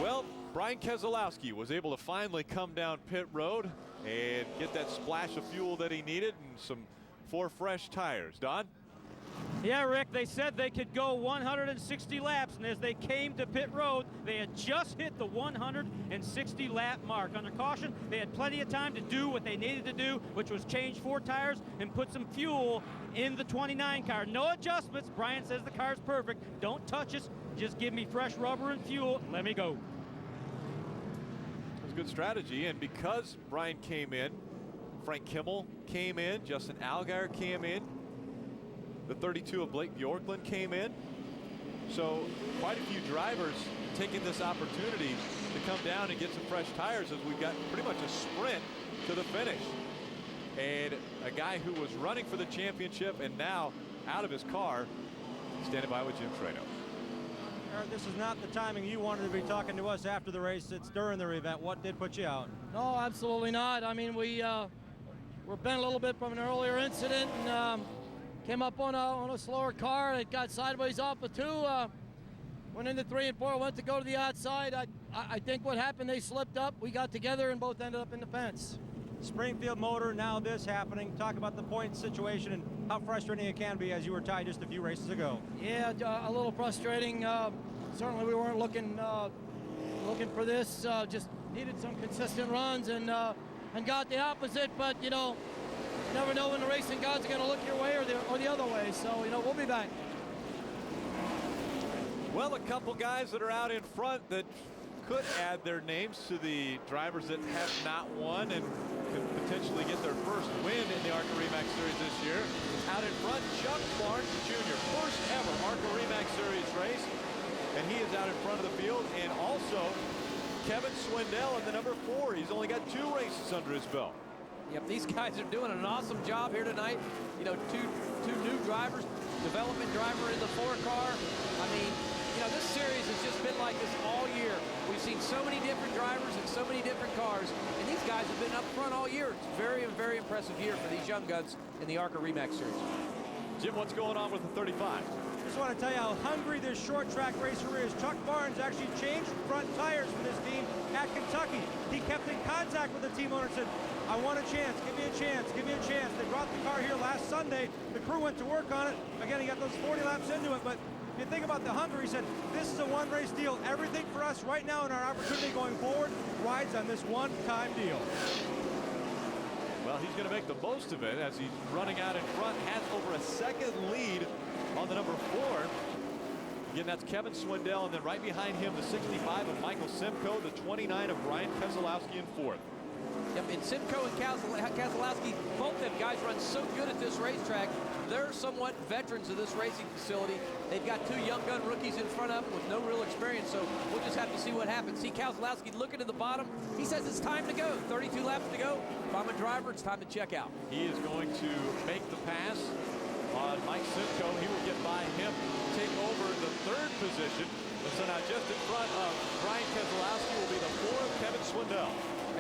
Well, Brian Keselowski was able to finally come down pit road and get that splash of fuel that he needed and some 4 fresh tires. Don? Yeah, Rick, they said they could go 160 laps, and as they came to pit road, they had just hit the 160 lap mark. Under caution, they had plenty of time to do what they needed to do, which was change 4 tires and put some fuel in the 29 car. No adjustments. Brian says the car's perfect. Don't touch us. Just give me fresh rubber and fuel. Let me go. It was a good strategy, and because Brian came in, Frank Kimmel came in, Justin Allgaier came in, the 32 of Blake Bjorklund came in. So quite a few drivers taking this opportunity to come down and get some fresh tires as we've got pretty much a sprint to the finish. And a guy who was running for the championship and now out of his car, standing by with Jim Trano. This is not the timing you wanted to be talking to us after the race. It's during the event. What did put you out? No, absolutely not. I mean, we were bent a little bit from an earlier incident and came up on a slower car. It got sideways off of 2. Went into 3 and 4. Went to go to the outside. I think what happened, they slipped up. We got together and both ended up in the fence. Springfield Motor, now this happening. Talk about the point situation and how frustrating it can be as you were tied just a few races ago. Yeah, a little frustrating. Certainly we weren't looking for this. Just needed some consistent runs and got the opposite. But you know, you never know when the racing gods are going to look your way or the other way. So you know, we'll be back. Well, a couple guys that are out in front that could add their names to the drivers that have not won and could potentially get their first win in the ARCA REMAX Series this year. Out in front, Chuck Barnes Jr., first ever ARCA REMAX Series race, and he is out in front of the field. And also Kevin Swindell in the number 4. He's only got 2 races under his belt. Yep, these guys are doing an awesome job here tonight. You know, two new drivers, development driver in the 4 car. I mean, you know, this series has just been like this all year. We've seen so many different drivers and so many different cars, and these guys have been up front all year. It's very, very impressive year for these young guns in the ARCA REMAX Series. Jim, what's going on with the 35? Just want to tell you how hungry this short track racer is. Chuck Barnes actually changed front tires for this team at Kentucky. He kept in contact with the team owner and said, I want a chance, give me a chance, give me a chance. They brought the car here last Sunday. The crew went to work on it. Again, he got those 40 laps into it, but if you think about the hunger, he said, this is a one-race deal. Everything for us right now and our opportunity going forward rides on this one-time deal. Well, he's going to make the most of it as he's running out in front, has over a second lead on the number 4. Again, that's Kevin Swindell, and then right behind him, the 65 of Michael Simcoe, the 29 of Brian Keselowski in 4th. Yep, and Simcoe and Keselowski, both them guys run so good at this racetrack. They're somewhat veterans of this racing facility. They've got 2 young gun rookies in front of them with no real experience, so we'll just have to see what happens. See Keselowski looking at the bottom. He says it's time to go. 32 laps to go. If I'm a driver, it's time to check out. He is going to make the pass on Mike Simcoe. He will get by him, take over the 3rd position. And so now just in front of Brian Keselowski will be the 4 of Kevin Swindell.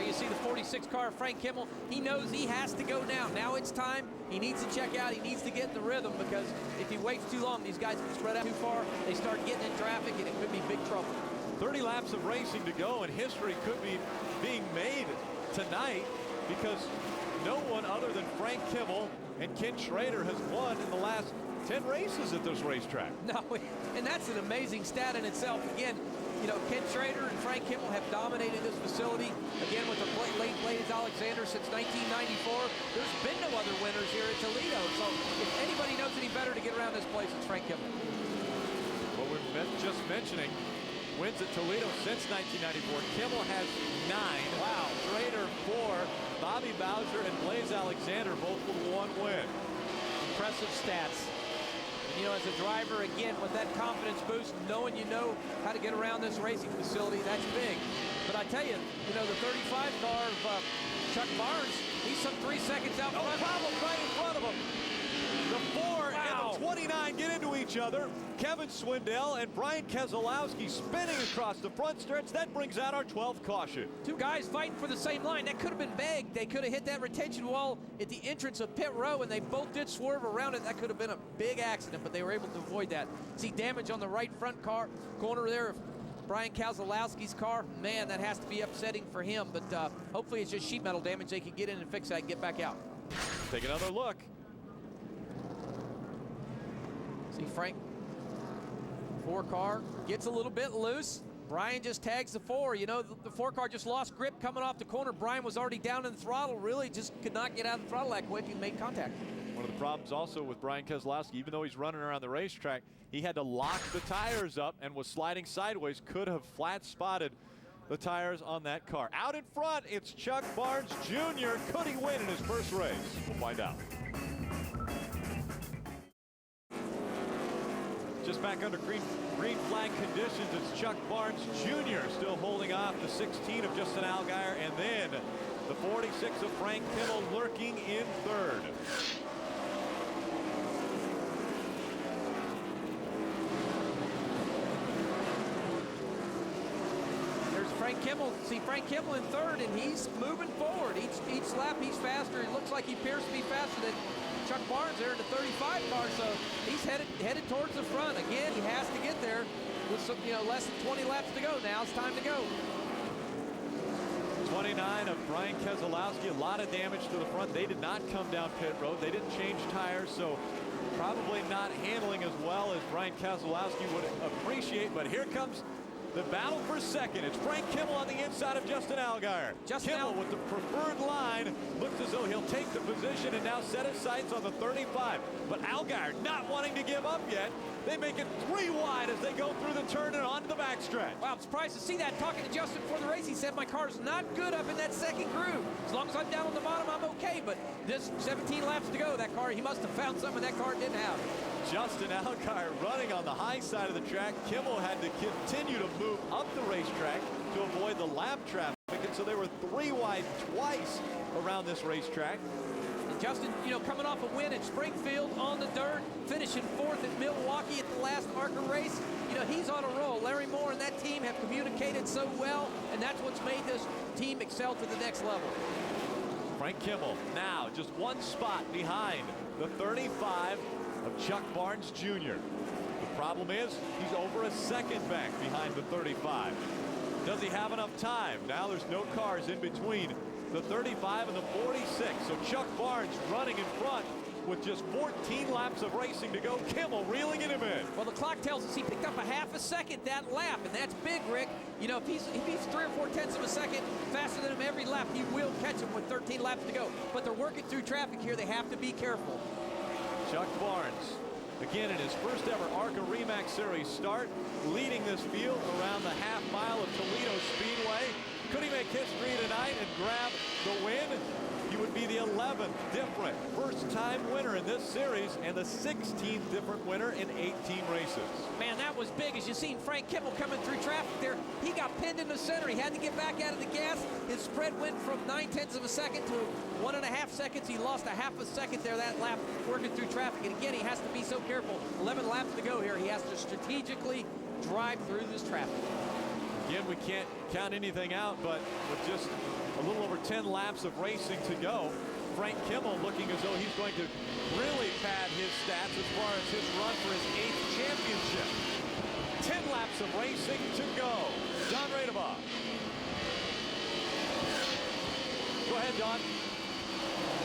You see the 46 car, Frank Kimmel. He knows he has to go now. Now it's time. He needs to check out. He needs to get in the rhythm, because if he waits too long, these guys can spread out too far. They start getting in traffic, and it could be big trouble. 30 laps of racing to go, and history could be being made tonight, because no one other than Frank Kimmel and Ken Schrader has won in the last 10 races at this racetrack. No, and that's an amazing stat in itself. Again, you know, Ken Schrader and Frank Kimmel have dominated this facility. Again, with the late Blaze Alexander since 1994. There's been no other winners here at Toledo. So if anybody knows any better to get around this place, it's Frank Kimmel. What we're just mentioning, wins at Toledo since 1994. Kimmel has 9. Wow. Schrader 4. Bobby Bowser and Blaze Alexander both with 1 win. Impressive stats. You know, as a driver, again, with that confidence boost, knowing you know how to get around this racing facility, that's big. But I tell you, you know, the 35 car of Chuck Barnes, he's some 3 seconds out. No problem right in front of him. The 4 and the 29 get into each other. Kevin Swindell and Brian Keselowski spinning across the front stretch. That brings out our 12th caution. 2 guys fighting for the same line. That could have been big. They could have hit that retention wall at the entrance of pit row, and they both did swerve around it. That could have been a big accident, but they were able to avoid that. See damage on the right front corner there of Brian Keselowski's car. Man, that has to be upsetting for him, but hopefully it's just sheet metal damage. They can get in and fix that and get back out. Take another look. See Frank, 4 car gets a little bit loose. Brian just tags the 4. You know, the 4 car just lost grip coming off the corner. Brian was already down in the throttle, really just could not get out of the throttle that quick and made contact. One of the problems also with Brian Keselowski, even though he's running around the racetrack, he had to lock the tires up and was sliding sideways, could have flat spotted the tires on that car. Out in front, it's Chuck Barnes Jr. Could he win in his first race? We'll find out. Just back under green flag conditions, it's Chuck Barnes Jr. still holding off the 16 of Justin Allgaier, and then the 46 of Frank Kimmel lurking in 3rd. There's Frank Kimmel. See Frank Kimmel in 3rd, and he's moving forward. Each lap he's faster. It looks like he appears to be faster than Chuck Barnes there in the 35 car, so he's headed towards the front. Again, he has to get there with some, you know, less than 20 laps to go. Now it's time to go. 29 of Brian Keselowski, a lot of damage to the front. They did not come down pit road. They didn't change tires, so probably not handling as well as Brian Keselowski would appreciate. But here comes the battle for second. It's Frank Kimmel on the inside of Justin Allgaier. Kimmel with the preferred line. Looks as though he'll take the position and now set his sights on the 35. But Allgaier not wanting to give up yet. They make it 3 wide as they go through the turn and onto the backstretch. Wow, I'm surprised to see that. Talking to Justin before the race, he said my car's not good up in that second groove. As long as I'm down on the bottom, I'm okay. But this 17 laps to go, that car, he must have found something that car didn't have. Justin Allgaier running on the high side of the track. Kimmel had to continue to move up the racetrack to avoid the lap traffic. And so they were 3 wide twice around this racetrack. Justin, you know, coming off a win at Springfield on the dirt, finishing 4th at Milwaukee at the last ARCA race. You know, he's on a roll. Larry Moore and that team have communicated so well, and that's what's made this team excel to the next level. Frank Kimmel now just 1 spot behind the 35 of Chuck Barnes Jr. The problem is he's over a second back behind the 35. Does he have enough time? Now there's no cars in between the 35 and the 46. So Chuck Barnes running in front with just 14 laps of racing to go. Kimmel reeling him in. Well, the clock tells us he picked up a half a second that lap, and that's big, Rick. You know, if he's 3 or 4 tenths of a second faster than him every lap, he will catch him with 13 laps to go. But they're working through traffic here. They have to be careful. Chuck Barnes, again in his first ever ARCA REMAX Series start, leading this field around the half mile of Toledo Speedway. Could he make history tonight and grab the win? He would be the 11th different first-time winner in this series and the 16th different winner in 18 races. Man, that was big. As you seen Frank Kimmel coming through traffic there, he got pinned in the center. He had to get back out of the gas. His spread went from 9/10 of a second to 1.5 seconds. He lost a half a second there that lap working through traffic. And again, he has to be so careful. 11 laps to go here. He has to strategically drive through this traffic. Again, we can't count anything out, but with just a little over 10 laps of racing to go, Frank Kimmel looking as though he's going to really pad his stats as far as his run for his 8th championship. 10 laps of racing to go. Don Radebaugh. Go ahead, Don.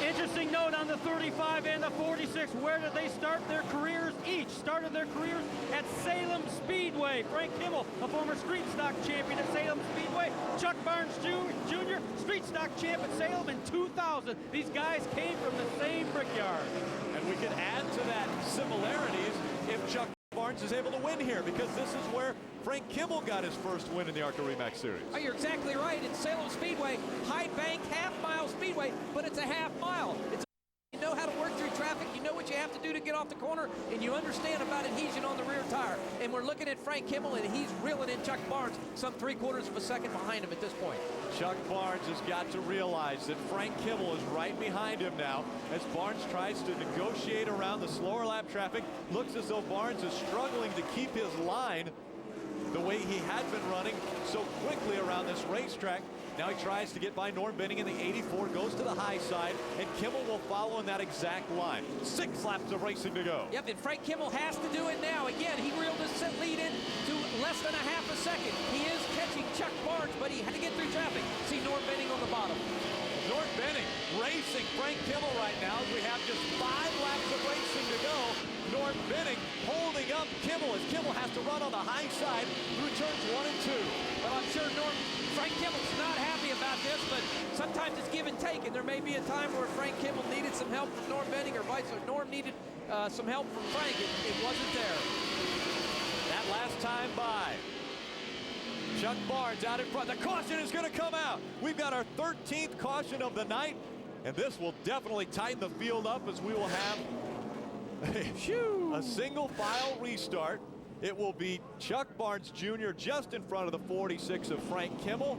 Interesting note on the 35 and the 46. Where did they start their careers? Each started their careers at Salem Speedway. Frank Kimmel, a former street stock champion at Salem Speedway. Chuck Barnes Jr., street stock champ at Salem in 2000. These guys came from the same brickyard. And we can add to that similarities if Chuck Barnes is able to win here, because this is where Frank Kimmel got his first win in the ARCA REMAX Series. Oh, you're exactly right. It's Salem Speedway, high bank, half-mile speedway, but it's a half mile. You know how to work through traffic. You know what you have to do to get off the corner, and you understand about adhesion on the rear tire. And we're looking at Frank Kimmel, and he's reeling in Chuck Barnes some 3/4 of a second behind him at this point. Chuck Barnes has got to realize that Frank Kimmel is right behind him now as Barnes tries to negotiate around the slower lap traffic. Looks as though Barnes is struggling to keep his line the way he had been running so quickly around this racetrack. Now he tries to get by Norm Benning in the 84, goes to the high side, and Kimmel will follow in that exact line. 6 laps of racing to go. Yep, and Frank Kimmel has to do it now. Again, he reeled his lead in to less than a half a second. He is catching Chuck Barnes, but he had to get through traffic. See Norm Benning on the bottom. Norm Benning racing Frank Kimmel right now as we have just 5 laps of racing to go. Norm Benning holding up Kimmel as Kimmel has to run on the high side through turns 1 and 2. Well, I'm sure Frank Kimmel's not happy about this, but sometimes it's give and take, and there may be a time where Frank Kimmel needed some help from Norm Benning, or vice versa. Norm needed some help from Frank. It wasn't there. That last time by. Chuck Barnes out in front. The caution is going to come out. We've got our 13th caution of the night, and this will definitely tighten the field up as we will have a single file restart. It will be Chuck Barnes Jr. just in front of the 46 of Frank Kimmel.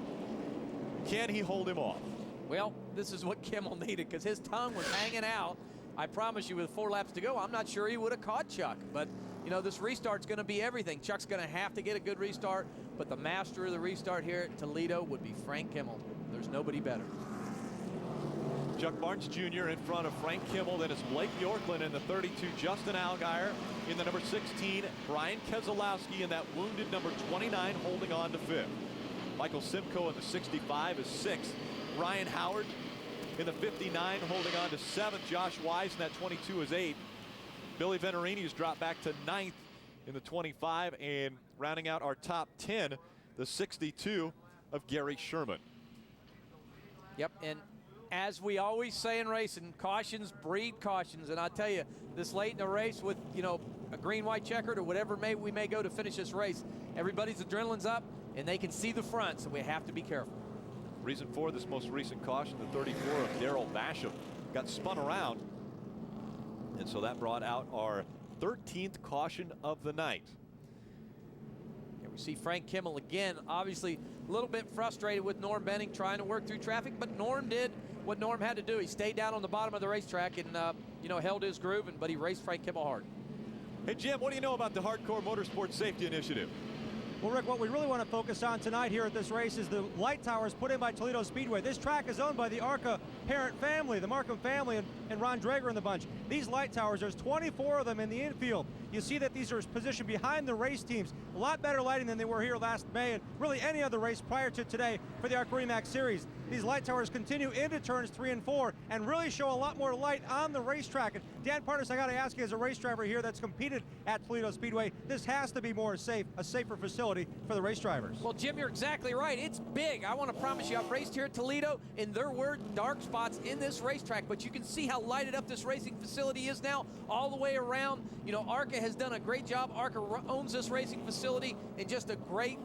Can he hold him off? Well, this is what Kimmel needed, because his tongue was hanging out. I promise you, with 4 laps to go, I'm not sure he would have caught Chuck. But, you know, this restart's going to be everything. Chuck's going to have to get a good restart, but the master of the restart here at Toledo would be Frank Kimmel. There's nobody better. Chuck Barnes Jr. in front of Frank Kimmel. Then it's Blake Bjorklund in the 32, Justin Allgaier in the number 16, Brian Keselowski in that wounded number 29 holding on to 5th. Michael Simcoe in the 65 is 6th. Ryan Howard in the 59 holding on to 7th. Josh Wise in that 22 is 8th. Billy Venturini has dropped back to 9th in the 25, and rounding out our top 10, the 62 of Gary Sherman. Yep, and as we always say in racing, cautions breed cautions. And I tell you, this late in the race with, you know, a green-white checkered or whatever we may go to finish this race, everybody's adrenaline's up and they can see the front, so we have to be careful. Reason for this most recent caution, the 34 of Darrell Basham, got spun around, and so that brought out our 13th caution of the night. Yeah, we see Frank Kimmel again, obviously a little bit frustrated with Norm Benning trying to work through traffic, but Norm did what Norm had to do. He stayed down on the bottom of the racetrack and, you know, held his groove, but he raced Frank Kimmel hard. Hey, Jim, what do you know about the Hardcore Motorsports Safety Initiative? Well, Rick, what we really want to focus on tonight here at this race is the light towers put in by Toledo Speedway. This track is owned by the ARCA parent family, the Markham family, and Ron Drager in the bunch. These light towers, there's 24 of them in the infield. You see that these are positioned behind the race teams. A lot better lighting than they were here last May and really any other race prior to today for the ARCA REMAX Series. These light towers continue into turns 3 and 4 and really show a lot more light on the racetrack. And Dan Parnas, I got to ask you, as a race driver here that's competed at Toledo Speedway, this has to be more safe, a safer facility for the race drivers. Well, Jim, you're exactly right. It's big. I want to promise you, I've raced here at Toledo, in their word, dark spots in this racetrack, but you can see how lighted up this racing facility is now all the way around. You know, ARCA has done a great job. ARCA owns this racing facility, and just a great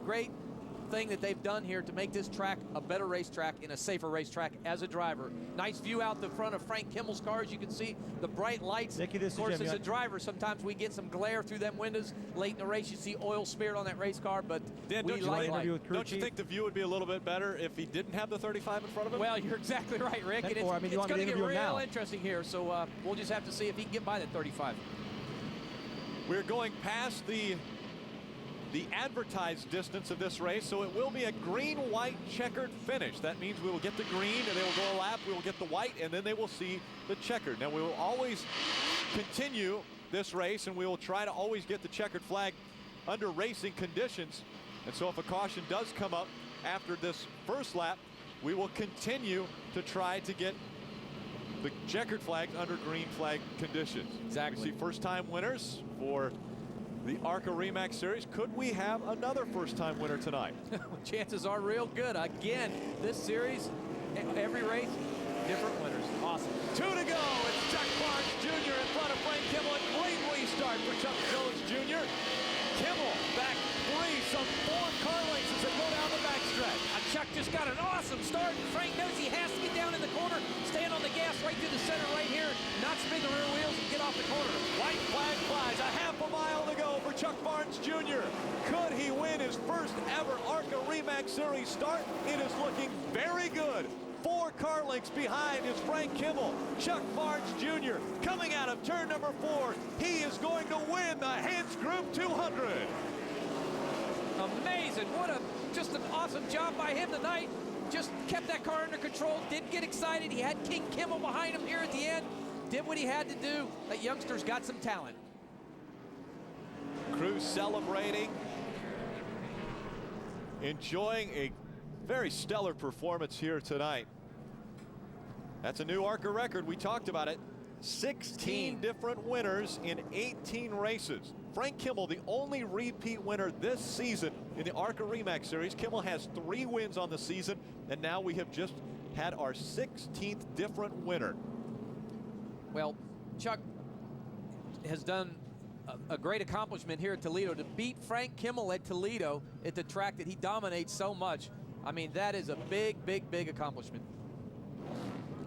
thing that they've done here to make this track a better racetrack and a safer racetrack as a driver. Nice view out the front of Frank Kimmel's car, as you can see the bright lights. Nicky, this of course, is Jim, as a driver, sometimes we get some glare through them windows. Late in the race, you see oil smeared on that race car, but Dan, we like light. Don't you think the view would be a little bit better if he didn't have the 35 in front of him? Well, you're exactly right, Rick. And it's going to get real interesting here, so we'll just have to see if he can get by that 35. We're going past the advertised distance of this race, so it will be a green-white checkered finish. That means we will get the green, and they will go a lap, we will get the white, and then they will see the checkered. Now, we will always continue this race, and we will try to always get the checkered flag under racing conditions. And so if a caution does come up after this first lap, we will continue to try to get the checkered flags under green flag conditions. Exactly. We see first-time winners for the ARCA REMAX Series. Could we have another first-time winner tonight? Chances are real good. Again, this series, every race, different winners. Awesome. 2 to go. It's Chuck Barnes Jr. in front of Frank Kimmel. A great restart for Chuck Jones Jr. Kimmel back 3, some 4 car lengths as they go down the backstretch. Chuck just got an awesome start. Frank knows he has to get down in the corner, stand on the gas right through the center right here, not spin the rear wheels and get off the corner. White flag flies. A half a mile to go for Chuck Barnes Jr. Could he win his first ever ARCA REMAX Series start? It is looking very good. 4 car lengths behind is Frank Kimmel. Chuck Barnes Jr. coming out of turn number 4. He is going to win the Hans Group 200. Amazing. Just an awesome job by him tonight. Just kept that car under control, didn't get excited. He had King Kimmel behind him here at the end. Did what he had to do. That youngster's got some talent. Crew celebrating. Enjoying a very stellar performance here tonight. That's a new ARCA record. We talked about it. 16 different winners in 18 races. Frank Kimmel, the only repeat winner this season in the ARCA REMAX Series. Kimmel has 3 wins on the season, and now we have just had our 16th different winner. Well, Chuck has done a great accomplishment here at Toledo. To beat Frank Kimmel at Toledo at the track that he dominates so much, I mean, that is a big accomplishment.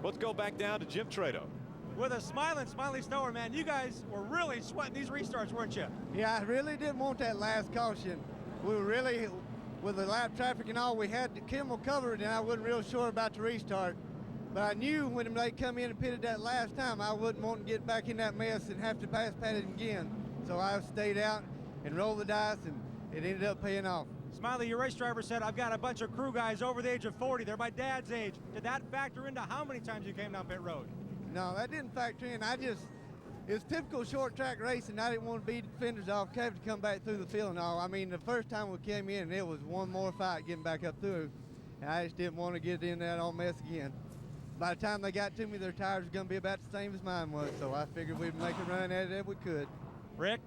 Let's go back down to Jim Trado. With a smiling Smiley Stower, man, you guys were really sweating these restarts, weren't you? Yeah, I really didn't want that last caution. We were really, with the lap traffic and all, we had the Kimmel covered, and I wasn't real sure about the restart. But I knew when they come in and pitted that last time, I wouldn't want to get back in that mess and have to pass pat it again. So I stayed out and rolled the dice, and it ended up paying off. Smiley, your race driver said, I've got a bunch of crew guys over the age of 40. They're my dad's age. Did that factor into how many times you came down pit road? No, that didn't factor in. It's typical short track racing. I didn't want to beat defenders off, have to come back through the field and all. I mean, the first time we came in, it was one more fight getting back up through. And I just didn't want to get in that all mess again. By the time they got to me, their tires were going to be about the same as mine was, so I figured we'd make a run at it if we could. Rick?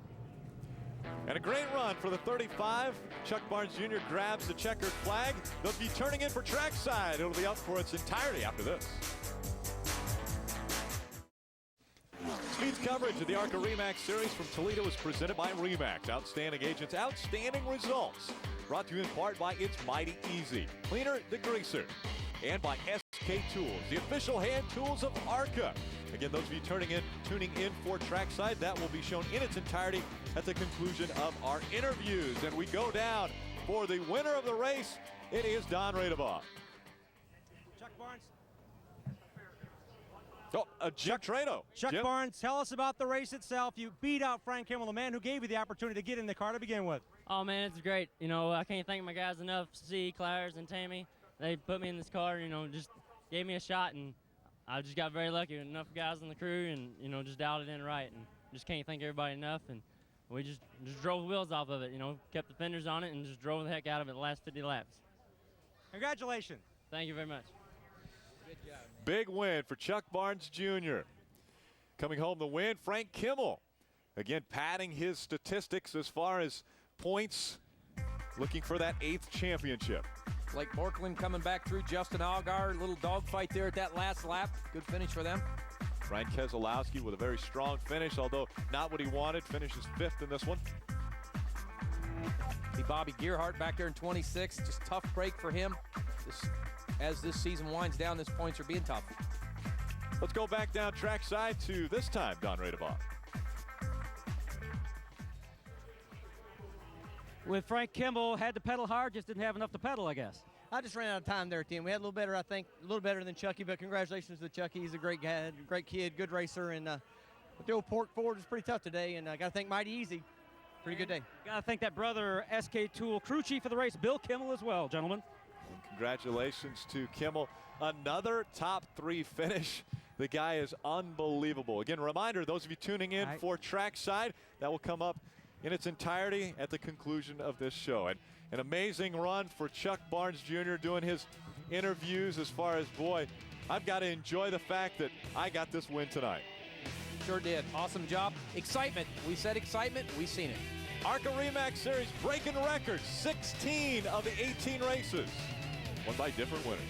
And a great run for the 35. Chuck Barnes Jr. grabs the checkered flag. They'll be turning in for trackside. It'll be up for its entirety after this. Speed's coverage of the ARCA REMAX Series from Toledo is presented by REMAX. Outstanding agents, outstanding results. Brought to you in part by It's Mighty Easy, Cleaner the Greaser, and by SK Tools, the official hand tools of ARCA. Again, those of you tuning in for trackside, that will be shown in its entirety at the conclusion of our interviews. And we go down for the winner of the race. It is Don Radebaugh. Chuck Barnes. Jim Trado. Chuck Barnes, tell us about the race itself. You beat out Frank Kimmel, the man who gave you the opportunity to get in the car to begin with. Oh, man, it's great. You know, I can't thank my guys enough. C, Claires, and Tammy. They put me in this car, you know, just gave me a shot, and I just got very lucky with enough guys in the crew and, you know, just dialed it in right. And just can't thank everybody enough. And we just drove the wheels off of it, you know, kept the fenders on it and just drove the heck out of it the last 50 laps. Congratulations. Thank you very much. Good job, man. Big win for Chuck Barnes Jr. Coming home the win, Frank Kimmel. Again, padding his statistics as far as points, looking for that 8th championship. Blake Borkland coming back through. Justin Allgaier, little dogfight there at that last lap. Good finish for them. Ryan Keselowski with a very strong finish, although not what he wanted. Finishes 5th in this one. See Bobby Gearhart back there in 26. Just tough break for him. As this season winds down, his points are being tough. Let's go back down trackside to this time Don Radebaugh. With Frank Kimmel, had to pedal hard, just didn't have enough to pedal, I guess. I just ran out of time there at the end. We had a little better, I think, a little better than Chucky, but congratulations to Chucky. He's a great guy, great kid, good racer, and the old Pork Ford was pretty tough today, and I got to thank Mighty Easy. Pretty good day. Got to thank that brother, SK Tool crew chief of the race, Bill Kimmel, as well, gentlemen. And congratulations to Kimmel. Another top 3 finish. The guy is unbelievable. Again, reminder, those of you tuning in for trackside, that will come up in its entirety at the conclusion of this show. And an amazing run for Chuck Barnes Jr. doing his interviews as far as, boy, I've got to enjoy the fact that I got this win tonight. Sure did. Awesome job. Excitement. We said excitement. We've seen it. ARCA REMAX Series breaking records. 16 of the 18 races won by different winners.